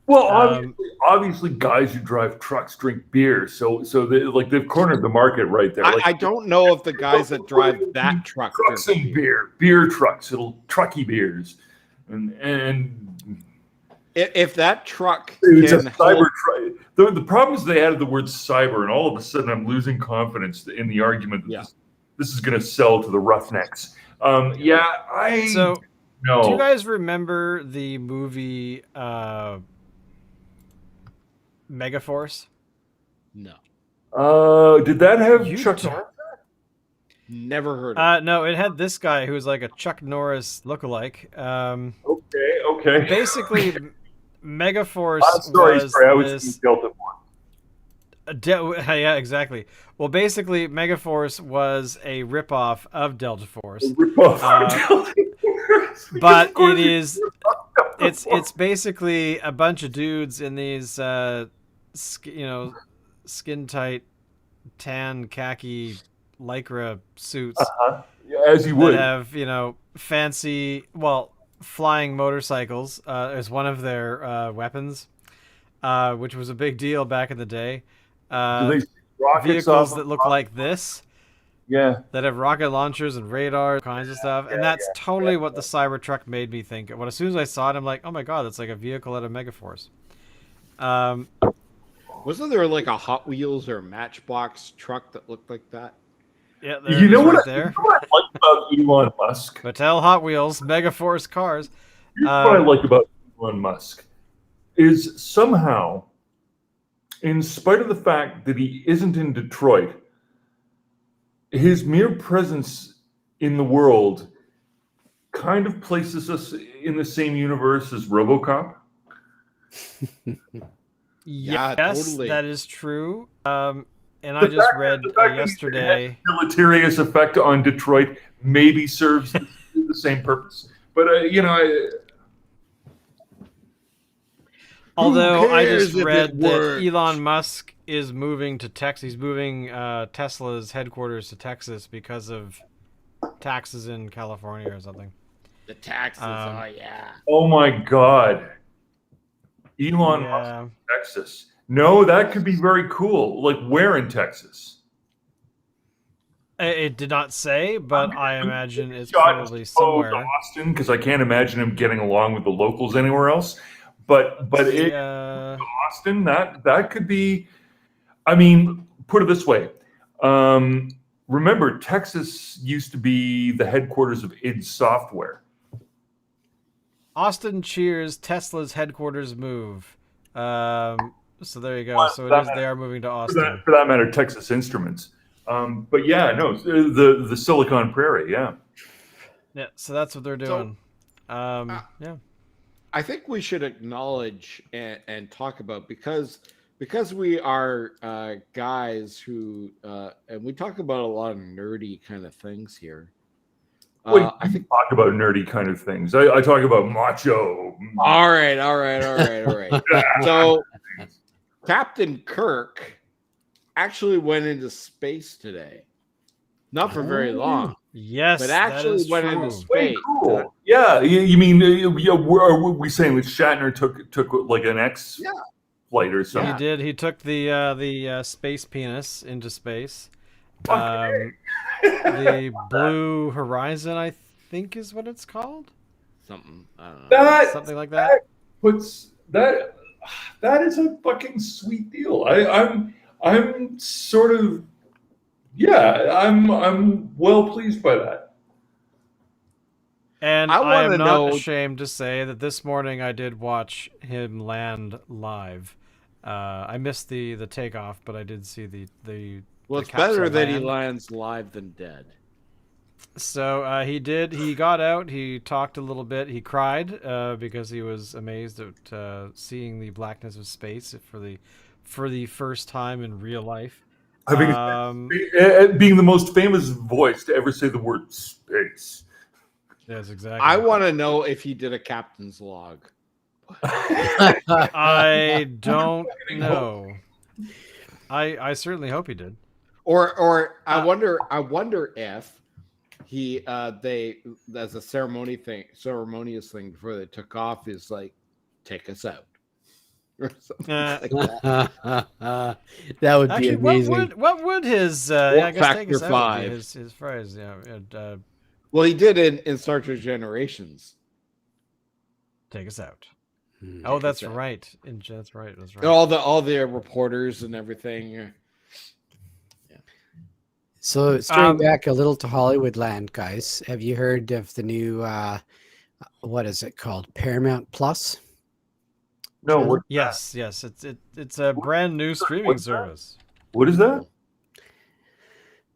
Well, obviously, guys who drive trucks drink beer, so they've cornered the market right there. I don't know if the guys that drive that truck trucks drink and beer trucks, little trucky beers, and if that truck it's a can cyber hold, truck. The problem is they added the word cyber, and all of a sudden I'm losing confidence in the argument that this is going to sell to the roughnecks. so no. do you guys remember the movie Megaforce? no, Did that have You Chuck don't- Norris? never heard of it. No, it had this guy who was like a Chuck Norris lookalike. Okay. Basically, Megaforce Sorry, I was this. thinking Delta Force. Yeah, exactly. Well, basically, Megaforce was a ripoff of Delta Force, Rip-off Uh, Delta Force. Because but of course it is Delta it's Force. it's basically a bunch of dudes in these skin tight tan khaki lycra suits Yeah, as you that would. have fancy flying motorcycles as one of their weapons, which was a big deal back in the day. Do they shoot rockets Vehicles off that of look rockets? like this, Yeah. that have rocket launchers and radar kinds of stuff, and that's totally what the Cybertruck made me think. When as soon as I saw it, I'm like, oh my god, that's like a vehicle out of Megaforce. Wasn't there like a Hot Wheels or Matchbox truck that looked like that? Yeah, there You it know is what? right there. You know what I like about Elon Musk? Mattel Hot Wheels Megaforce cars. Here's what I like about Elon Musk is somehow, in spite of the fact that he isn't in Detroit, his mere presence in the world kind of places us in the same universe as RoboCop. Yeah, Yes, totally. that is true. And I just read The fact that he yesterday. had a deleterious effect on Detroit maybe serves the same purpose. But Although I cares just if it read that works? Elon Musk is moving to Texas. He's moving Tesla's headquarters to Texas because of taxes in California or something. The taxes. Um, oh my God, Elon Musk Yeah. in Texas. No, that could be very cool. Like where in Texas? It did not say, but I imagine it's Shot probably to somewhere. Austin, because I can't imagine him getting along with the locals anywhere else. But Yeah. Austin, that could be. I mean, put it this way. Remember, Texas used to be the headquarters of id Software. Austin cheers Tesla's headquarters move. So there you go. Well, So that- they are moving to For Austin. that matter, Texas Instruments. But yeah, no, the Silicon Prairie, yeah. Yeah. So that's what they're doing. Yeah. I think we should acknowledge and talk about because we are guys who and we talk about a lot of nerdy kind of things here. Wait, I think. talk about nerdy kind of things. I talk about macho. All right. So, Captain Kirk actually went into space today. not for very long, Yes, but that actually is went true. into space. Cool. Yeah, you mean are we saying that Shatner took like an X Yeah. flight or He something? did. He took the space penis into space. The Blue Horizon, I think, is what it's called. Something, I don't know. Something like that. Puts that is a fucking sweet deal. I'm sort of I'm well pleased by that. And I I am wanna not know- ashamed to say that this morning I did watch him land live. I missed the takeoff, but I did see the Well, the it's better capsule that he land. lands live than dead. So he did. He got out. He talked a little bit. He cried because he was amazed at seeing the blackness of space for the first time in real life. I think being the most famous voice to ever say the word space. Yes, exactly. I want to know if he did a captain's log. I don't know. I certainly hope he did. Or I wonder if he they as a ceremonious thing before they took off is like, take us out. Or something like that. That would Actually, be amazing. what would his I guess Factor take us out would 5. be his phrase, yeah. Well, he did in Star Trek Generations. Take us out. Hmm. Oh, that's us out. right. That's right. That's right. And all the reporters and everything. So straying back a little to Hollywood land, guys. Have you heard of the new what is it called? Paramount Plus? No, what Yes. It's a brand new streaming service. what is that?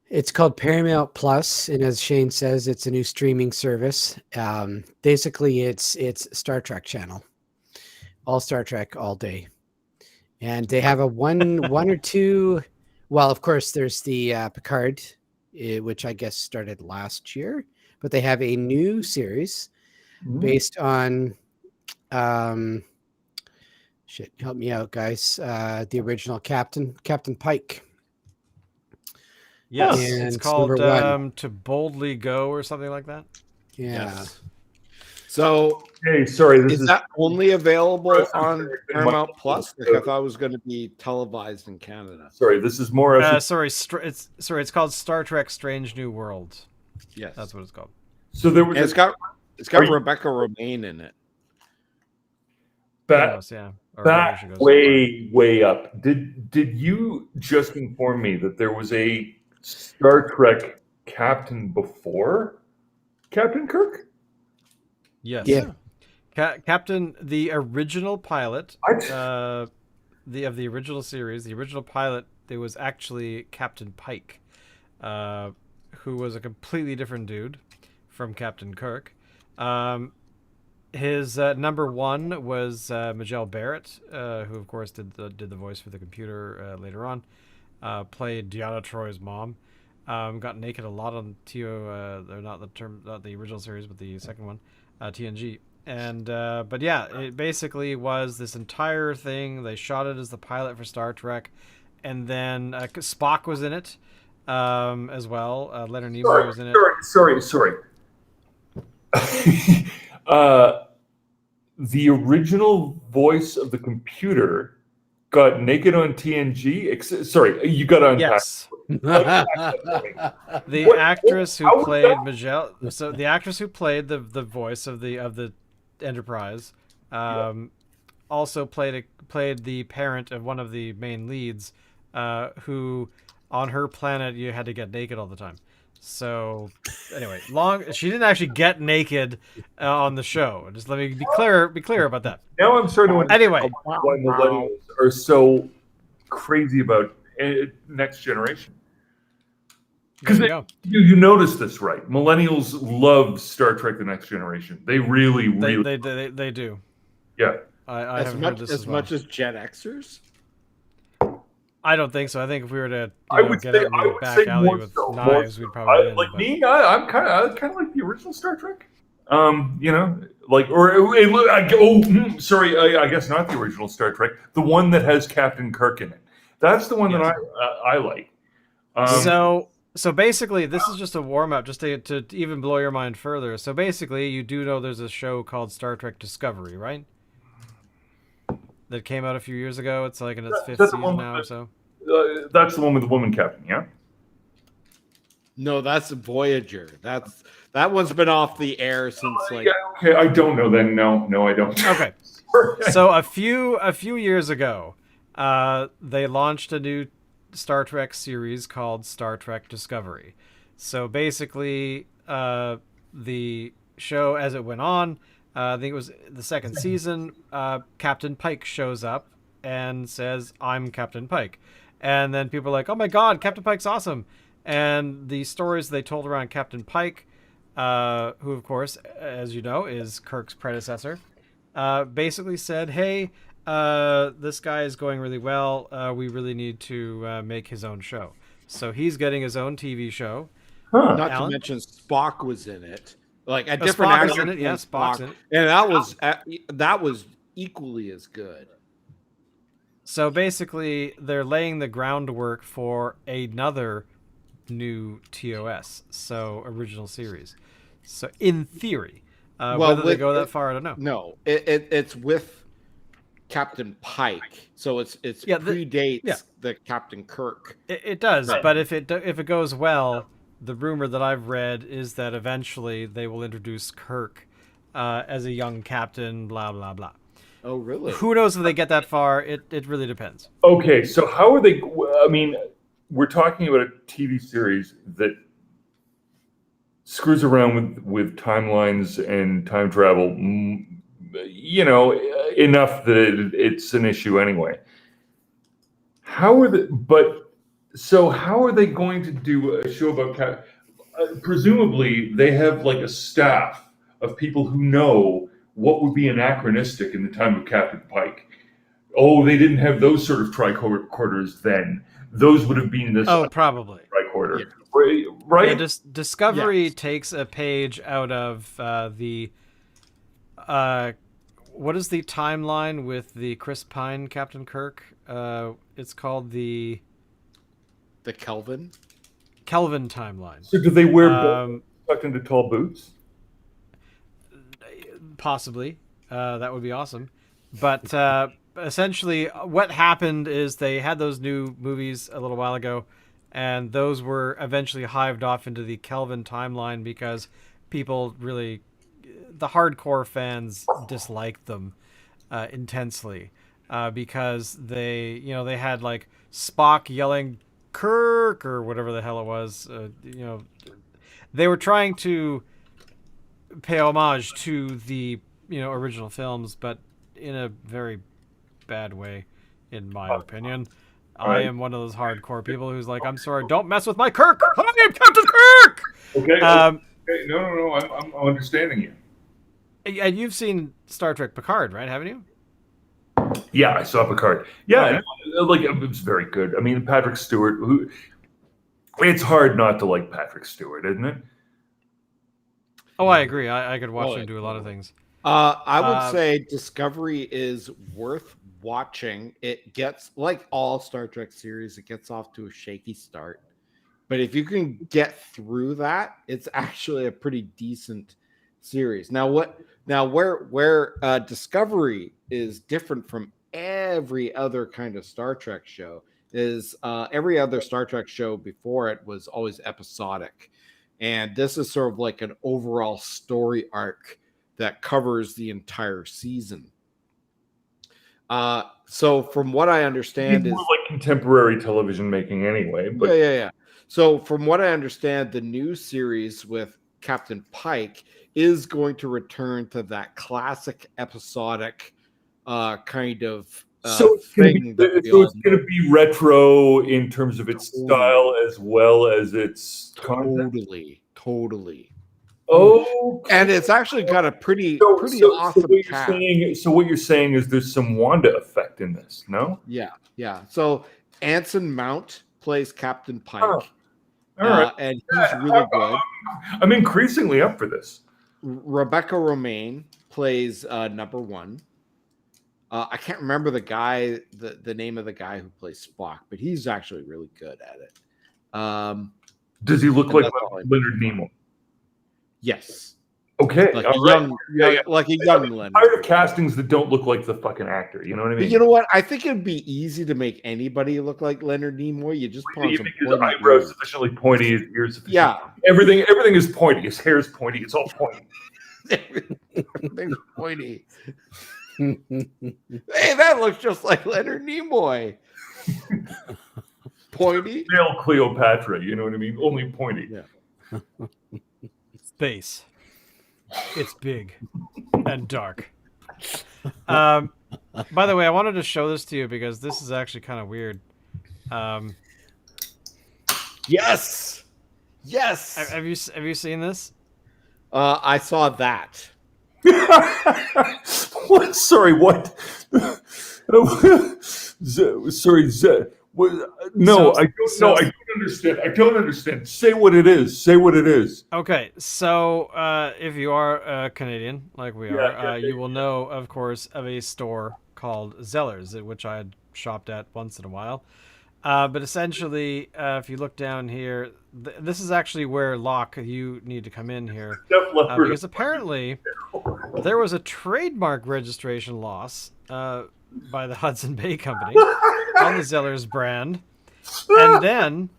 It's called Paramount Plus, and as Shane says, it's a new streaming service. Basically, it's Star Trek channel, all Star Trek all day, and they have a one or two. Well, of course, there's the Picard, which I guess started last year, but they have a new series based on. Shit, help me out, guys. The original Captain Pike. Yes, And it's it's called number one. To Boldly Go or something like that. Yeah. Yes. So Hey, sorry, this is that only available on Sorry, Paramount Plus? Like I thought it was going to be televised in Canada. Sorry, this is more It's called Star Trek: Strange New World. Yes, That's what it's called. so there was And it's got Rebecca Romaine in it. back Yes, yeah. Or maybe she goes way up. Did you just inform me that there was a Star Trek captain before Captain Kirk? Yes. Yeah. Captain, the original pilot, What? the original series, the original pilot, there was actually Captain Pike, who was a completely different dude from Captain Kirk. His number one was Majel Barrett, who of course did the voice for the computer later on. Played Deanna Troy's mom. Got naked a lot on not the original series, but the second one, TNG. And but yeah, it basically was this entire thing. They shot it as the pilot for Star Trek, and then Spock was in it as well. Leonard Nimoy was in it. Sorry. The original voice of the computer got naked on TNG. Sorry, you got to unpack. Yes. The What- actress how who was played that? Majel, so the actress who played the voice of the Enterprise, also played the parent of one of the main leads, who on her planet you had to get naked all the time. So anyway, she didn't actually get naked on the show. Just let me be clear about that. Now I'm starting to understand Anyway, why millennials are so crazy about Next Generation. there Because you go. you notice this, right? Millennials love Star Trek: The Next Generation. They really, They do. yeah. I haven't heard this as well. much as Gen Xers. I don't think so. I think if we were to I would get say- out I in the would back say alley more with so, more knives, so. we'd probably win. Like but- me, I'm kind of like the original Star Trek. You know, like sorry, I guess not the original Star Trek. The one that has Captain Kirk in it. That's the one Yes. that I like. So basically, this is just a warm up, just to even blow your mind further. So basically, you do know there's a show called Star Trek Discovery, right? That came out a few years ago. It's like in its fifth That's the one season with now or so. that's the one with the woman captain, yeah. No, that's Voyager. That one's been off the air since like Yeah, okay, I don't know then. No, I don't. Okay. So a few years ago, they launched a new Star Trek series called Star Trek Discovery. So basically, the show as it went on, I think it was the second season. Captain Pike shows up and says, "I'm Captain Pike," and then people are like, "Oh my God, Captain Pike's awesome!" And the stories they told around Captain Pike, who of course, as you know, is Kirk's predecessor, basically said, "Hey, this guy is going really well. We really need to make his own show." So he's getting his own TV show. Huh. not to Alan? mention Spock was in it. Like a Oh, different Spock is actor in it. Yeah, played Spock's Spock, in it. and that was equally as good. So basically, they're laying the groundwork for another new TOS, so original series. So in theory, Well, whether they with go that it- far, I don't know. No, it's with Captain Pike, so it's Yeah, predates yeah. the Captain Kirk. It does, Right. but if it goes well, the rumor that I've read is that eventually they will introduce Kirk as a young captain. Blah blah blah. Oh, really? Who knows if they get that far? It really depends. Okay, so how are they? I mean, we're talking about a TV series that screws around with timelines and time travel, enough that it's an issue anyway. How are the? But so how are they going to do a show about presumably they have like a staff of people who know what would be anachronistic in the time of Captain Pike. Oh, they didn't have those sort of tricorders then. Those would have been this Oh, probably. tricorder, Yeah. right? Yeah, Discovery Yes. takes a page out of the what is the timeline with the Chris Pine Captain Kirk? It's called the The Kelvin. Kelvin timeline. So do they wear tucked into tall boots? Possibly. That would be awesome. But essentially, what happened is they had those new movies a little while ago, and those were eventually hived off into the Kelvin timeline because people really, the hardcore fans disliked them intensely because they had like Spock yelling Kirk or whatever the hell it was. They were trying to pay homage to the original films, but in a very bad way, in my opinion. I right. am one of those hardcore people who's like, I'm sorry, don't mess with my Kirk. I am Captain Kirk. Okay. Um, Okay. No. I'm understanding you. and you've seen Star Trek Picard, right? Haven't you? Yeah, I saw Picard. Yeah, Okay. like it was very good. I mean, Patrick Stewart. It's hard not to like Patrick Stewart, isn't it? Oh, I agree. I could watch Oh, him do a lot of things. I would say Discovery is worth watching. It gets, like all Star Trek series, it gets off to a shaky start. But if you can get through that, it's actually a pretty decent series. Now, where Discovery is different from every other kind of Star Trek show is every other Star Trek show before it was always episodic. And this is sort of like an overall story arc that covers the entire season. So from what I understand It's is more like contemporary television making anyway. But yeah. So from what I understand, the new series with Captain Pike is going to return to that classic episodic kind of so it's going thing that we to all to be retro in terms of its style as well as its content. Totally. Oh, And it's actually got a pretty awesome cast. So what you're saying is there's some Wanda effect in this, no? Yeah. So Anson Mount plays Captain Pike. Oh, all right. And he's really good. I'm increasingly up for this. Rebecca Romaine plays number one. I can't remember the name of the guy who plays Spock, but he's actually really good at it. Does he look And like that's all I know. Leonard Nimoy? Yes. Okay, Like all a right. young, Yeah. like a I'm young Leonard. tired of castings that don't look like the fucking actor. You know what I But mean? you know what? I think it'd be easy to make anybody look like Leonard Nimoy. You just put on You some make his pointy eyebrows ears. sufficiently pointy, his ears sufficiently. Yeah. Everything is pointy. His hair is pointy. It's all pointy. Everything's pointy. Hey, that looks just like Leonard Nimoy. Pointy. Male Cleopatra. You know what I mean? Only pointy. Yeah. Space. It's big and dark. By the way, I wanted to show this to you because this is actually kind of weird. Yes. Yes. Have you seen this? I saw that. What? Sorry, what? Sorry, no, I don't know. I don't understand. I don't understand. Say what it is. Say what it is. Okay, so if you are Canadian, like we are, you will know, of course, of a store called Zellers, which I had shopped at once in a while. But essentially, if you look down here, this is actually where, Locke, you need to come in here. Because apparently there was a trademark registration loss by the Hudson Bay Company on the Zellers brand. And then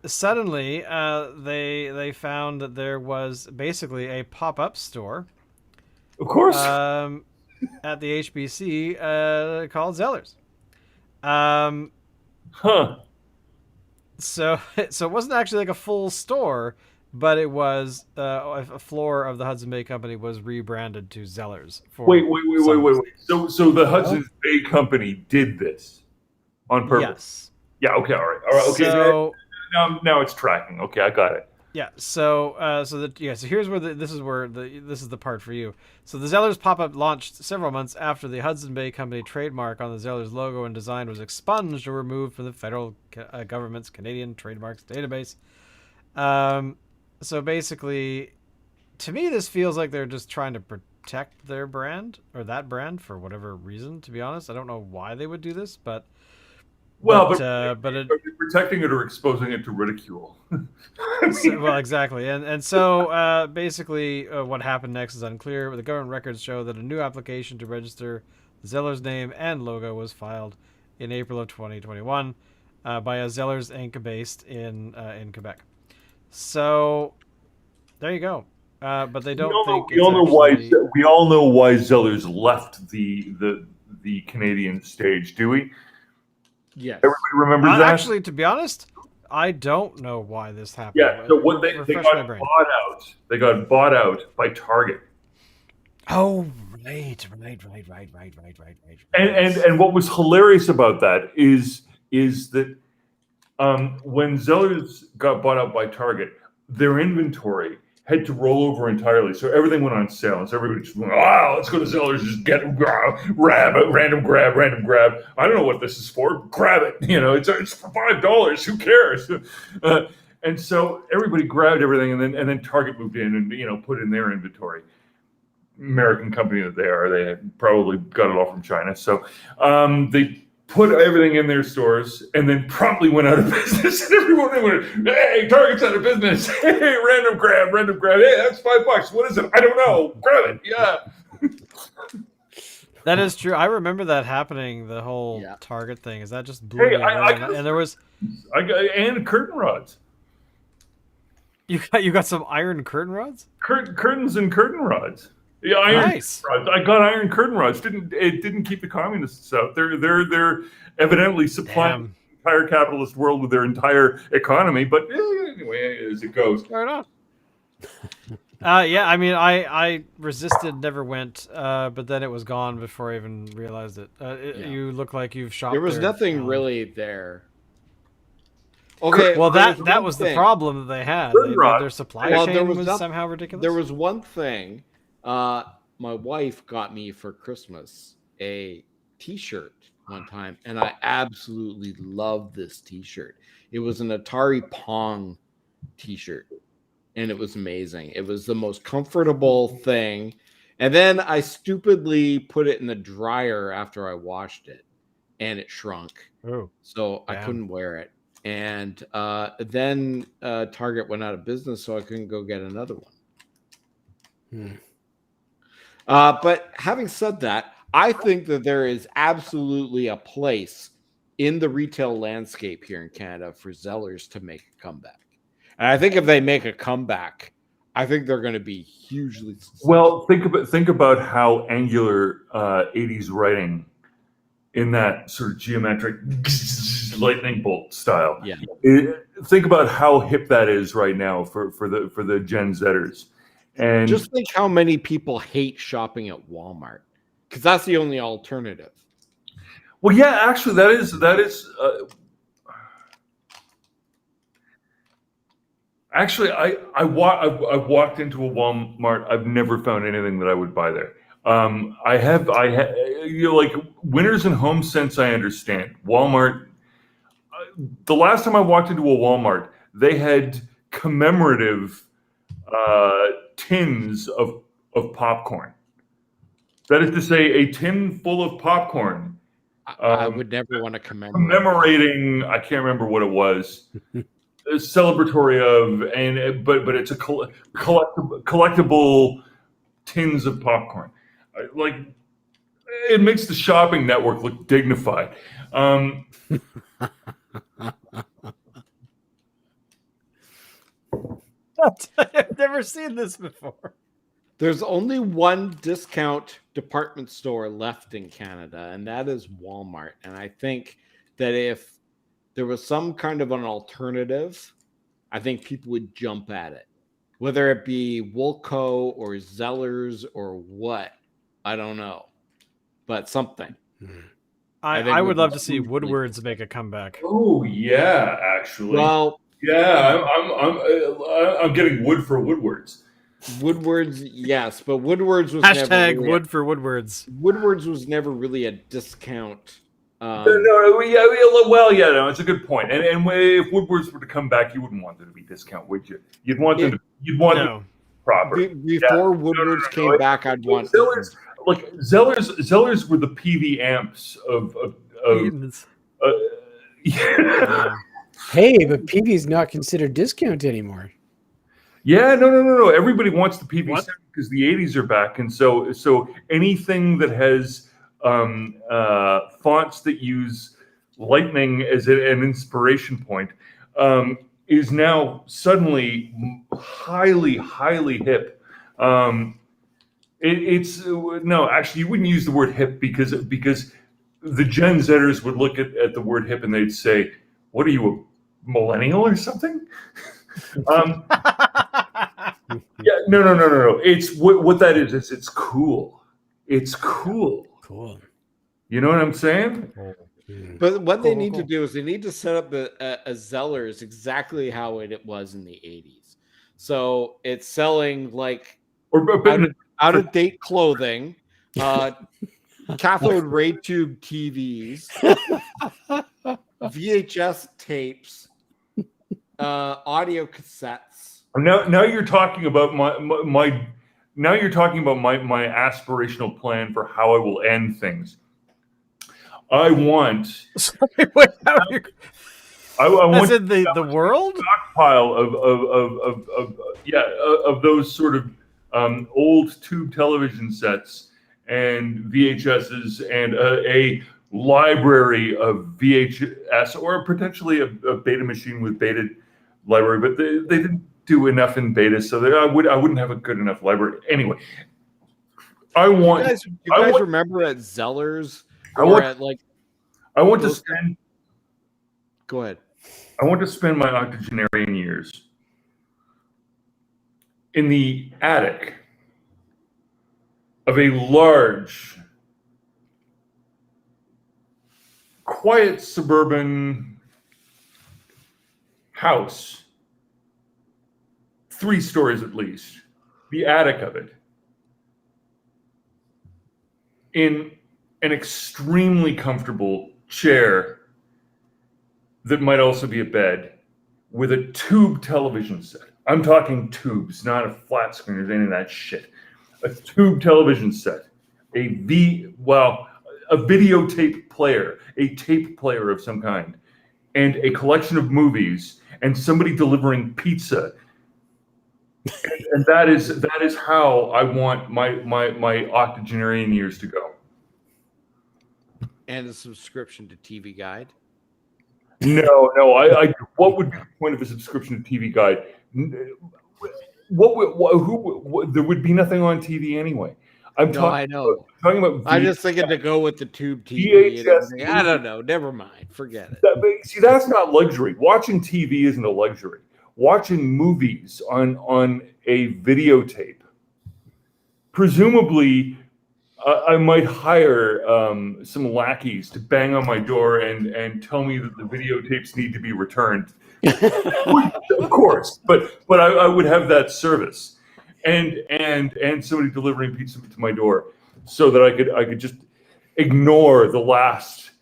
suddenly they found that there was basically a pop-up store, Of course. at the HBC called Zellers. So it wasn't actually like a full store, but it was a floor of the Hudson Bay Company was rebranded to Zellers. Wait. So the Hudson Bay Company did this on purpose. Yes. Yeah. Okay. All right. Okay. So now it's tracking. Okay, I got it. yeah. So so here's where this is the part for you. So the Zellers pop-up launched several months after the Hudson Bay Company trademark on the Zellers logo and design was expunged or removed from the federal government's Canadian trademarks database. So basically, to me, this feels like they're just trying to protect their brand or that brand for whatever reason. To be honest, I don't know why they would do this, but But are they protecting it or exposing it to ridicule? well, exactly, and so basically, what happened next is unclear. The government records show that a new application to register the Zellers name and logo was filed in April of 2021 by a Zellers Inc. based in Quebec. So there you go. But they don't think we all know why Zellers left the Canadian stage, do we? Yes. Everybody remembers that? Actually, to be honest, I don't know why this happened. Yeah. So when they got bought out, they got bought out by Target. Oh, right. And what was hilarious about that is that when Zellers got bought out by Target, their inventory had to roll over entirely. So everything went on sale. And so everybody just went, wow, let's go to Zellers, just get random grab. I don't know what this is for. Grab it. You know, it's for $5. Who cares? And so everybody grabbed everything, and then Target moved in and put in their inventory. American company that they are, they had probably got it all from China. So they put everything in their stores and then promptly went out of business. And everyone went, hey, Target's out of business. Hey, random grab. Hey, that's $5. What is it? I don't know. Grab it. Yeah. That is true. I remember that happening. The whole Target thing. Is that just blew Hey, me away? And there was and curtain rods. You got some iron curtain rods? Curtains and curtain rods. Yeah, iron nice. Rods. I got iron curtain rods. It didn't keep the communists out. They're evidently supplying the entire capitalist world with their entire economy. But anyway, as it goes. Fair enough. Yeah, I mean, I resisted, never went, but then it was gone before I even realized it. You look like you've shopped. There was nothing really there. Okay, well that was the problem that they had. Their supply chain was somehow ridiculous. There was one thing. My wife got me for Christmas a T-shirt one time, and I absolutely loved this T-shirt. It was an Atari Pong T-shirt, and it was amazing. It was the most comfortable thing. And then I stupidly put it in the dryer after I washed it, and it shrunk. Oh, so I couldn't wear it. And then Target went out of business, so I couldn't go get another one. But having said that, I think that there is absolutely a place in the retail landscape here in Canada for Zellers to make a comeback. And I think if they make a comeback, I think they're going to be hugely successful. Well, think about how angular 80s writing in that sort of geometric lightning bolt style. Yeah. Think about how hip that is right now for the Gen Zers. And Just think how many people hate shopping at Walmart, because that's the only alternative. well, yeah, actually, that is. Actually, I've walked into a Walmart. I've never found anything that I would buy there. Like Winners and Home Sense, I understand. Walmart. The last time I walked into a Walmart, they had commemorative tins of popcorn. That is to say, a tin full of popcorn. I would never want to commemorating. I can't remember what it was. Celebratory of, but it's a collectible tins of popcorn. Like, it makes the shopping network look dignified. I've never seen this before. There's only one discount department store left in Canada, and that is Walmart. And I think that if there was some kind of an alternative, I think people would jump at it. Whether it be Woolco or Zellers or what, I don't know. But something. I would love to see Woodward's make a comeback. Oh yeah, actually. Well, yeah, I'm getting wood for Woodwards. Woodward's, yes, but Woodward's was Hashtag never really wood for Woodward's. Woodward's was never really a discount. No, it's a good point. And if Woodwards were to come back, you wouldn't want them to be discount, would you? You'd want them to. You'd want them to be proper. Before Woodward's came back, I'd want Zellers. Like Zellers were the PV amps of yeah. Hey, but PV's not considered discount anymore. Yeah, no. Everybody wants the PV because the 80s are back, and so anything that has fonts that use lightning as an inspiration point is now suddenly highly hip. It's no, actually, you wouldn't use the word hip because the Gen Zers would look at the word hip and they'd say, "What are you, a millennial or something?" Yeah, no. It's what that is. It's cool. It's cool. Cool. You know what I'm saying? But what they need to do is they need to set up a Zellers exactly how it was in the 80s. So it's selling like out of date clothing, cathode ray tube TVs, VHS tapes, audio cassettes. Now you're talking about my now you're talking about my aspirational plan for how I will end things. I want. Sorry, wait, I want the world stockpile of those sort of old tube television sets and VHSs and a library of VHS or potentially a beta machine with beta library, but they didn't do enough in beta, so I wouldn't have a good enough library anyway. I want. You guys remember at Zellers? I want to spend. Go ahead. I want to spend my octogenarian years in the attic of a large, quiet suburban house, 3 stories at least, the attic of it, in an extremely comfortable chair that might also be a bed, with a tube television set. I'm talking tubes, not a flat screen or any of that shit. A tube television set, a videotape player, a tape player of some kind, and a collection of movies and somebody delivering pizza. And that is how I want my octogenarian years to go. And a subscription to TV Guide. No. What would be the point of a subscription to TV Guide? There would be nothing on TV anyway. I know. Talking about. I'm just thinking to go with the tube TV. VHS. I don't know. Never mind. Forget it. See, that's not luxury. Watching TV isn't a luxury. Watching movies on a videotape. Presumably, I might hire some lackeys to bang on my door and tell me that the videotapes need to be returned. Of course, but I would have that service, and somebody delivering pizza to my door, so that I could just ignore the last,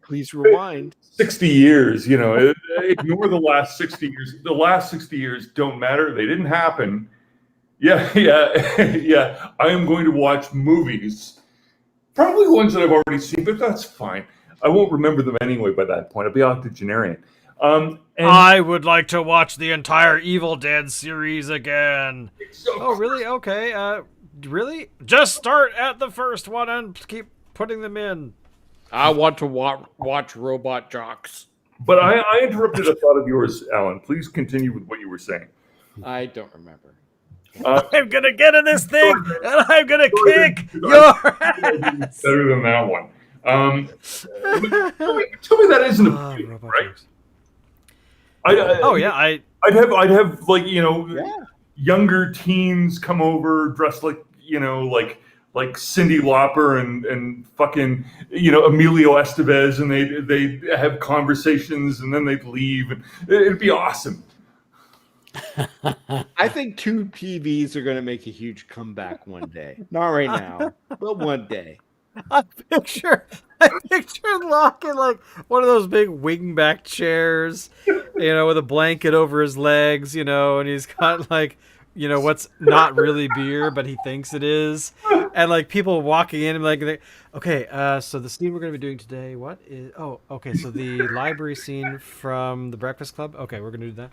Please rewind. 60 years, ignore the last 60 years. The last 60 years don't matter. They didn't happen. Yeah. I am going to watch movies, probably ones that I've already seen, but that's fine. I won't remember them anyway by that point. I'll be octogenarian. I would like to watch the entire Evil Dead series again. Oh, really? Okay. Really? Just start at the first one and keep putting them in. I want to watch Robot Jocks. But I interrupted a thought of yours, Alan. Please continue with what you were saying. I don't remember. I'm going to get in this thing, and I'm going to kick your ass. Better than that one. Tell me that isn't a video, right? I'd have like, younger teens come over dressed like, like Cyndi Lauper and fucking, Emilio Estevez, and they'd have conversations and then they'd leave, and it'd be awesome. I think tube TVs are going to make a huge comeback one day. Not right now, but one day. I picture Locke in like one of those big wingback chairs, with a blanket over his legs, and he's got like, what's not really beer, but he thinks it is. And like people walking in and like, okay, so the scene we're going to be doing today, so the library scene from The Breakfast Club. Okay, we're going to do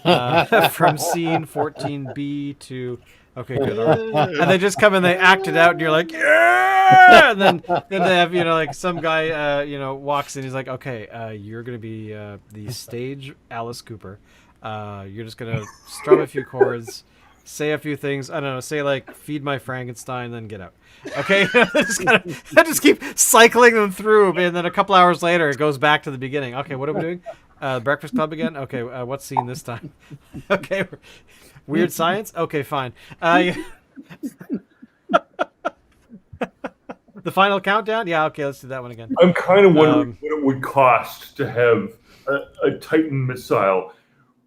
that. From scene 14B to, okay, good. All right. And they just come and they act it out and you're like, yeah! And then they have, like some guy, walks in. He's like, okay, you're going to be the stage Alice Cooper. You're just going to strum a few chords, say a few things. I don't know, say like, feed my Frankenstein, then get out. Okay? just keep cycling them through. And then a couple hours later, it goes back to the beginning. Okay, what are we doing? Breakfast Club again? Okay, what scene this time? Okay, weird science? Okay, fine. The final countdown? Yeah, okay, let's do that one again. I'm kind of wondering what it would cost to have a Titan missile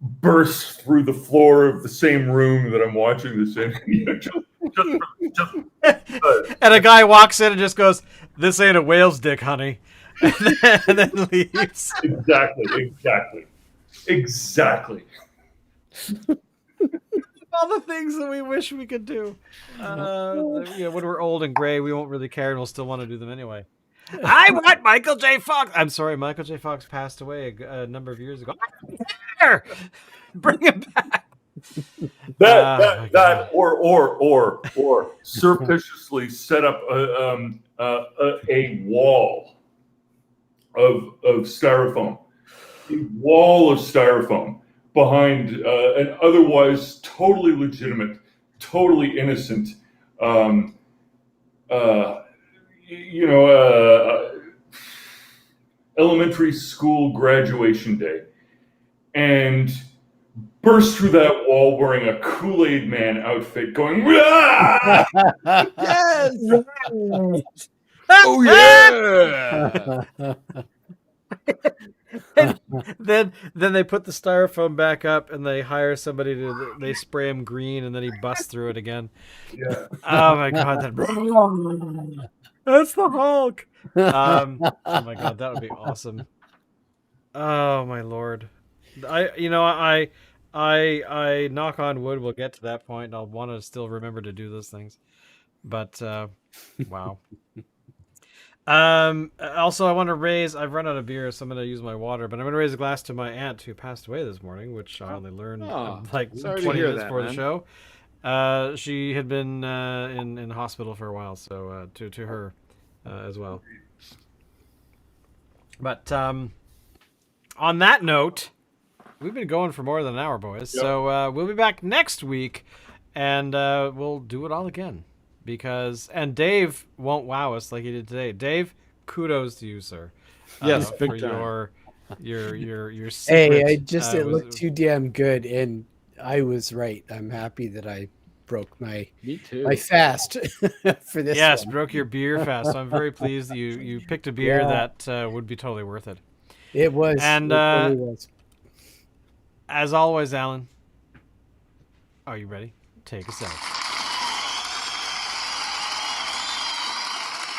burst through the floor of the same room that I'm watching this in. And a guy walks in and just goes, "This ain't a whale's dick, honey," and then leaves. Exactly. All the things that we wish we could do. When we're old and gray, we won't really care, and we'll still want to do them anyway. I want Michael J. Fox. I'm sorry, Michael J. Fox passed away a number of years ago. Bring him back. Or surreptitiously set up a wall of styrofoam, behind an otherwise totally legitimate, totally innocent, elementary school graduation day, and burst through that wall wearing a Kool-Aid Man outfit, going, "Rah!" Yes! Oh yeah! And then they put the styrofoam back up and they hire somebody they spray him green and then he busts through it again. Yeah. Oh my god, that's the Hulk. Oh my god, that would be awesome. Oh my lord. I knock on wood, we'll get to that point and I'll want to still remember to do those things. But wow. Also, I want to raise. I've run out of beer, so I'm going to use my water. But I'm going to raise a glass to my aunt who passed away this morning, which I only learned like sorry to 20 hear minutes that, before the man. show. She had been in hospital for a while, so to her as well. But on that note, we've been going for more than an hour, boys. Yep. So we'll be back next week, and we'll do it all again. And Dave won't wow us like he did today. Dave, kudos to you, sir. Yes, big for time. your secret. Hey, it was- looked too damn good, and I was right. I'm happy that I broke my Me too. fast for this. Yes, one. broke your beer fast. So I'm very pleased that you picked a beer Yeah. that would be totally worth it. It was. And, it totally was. As always, Alan, are you ready? Take us out.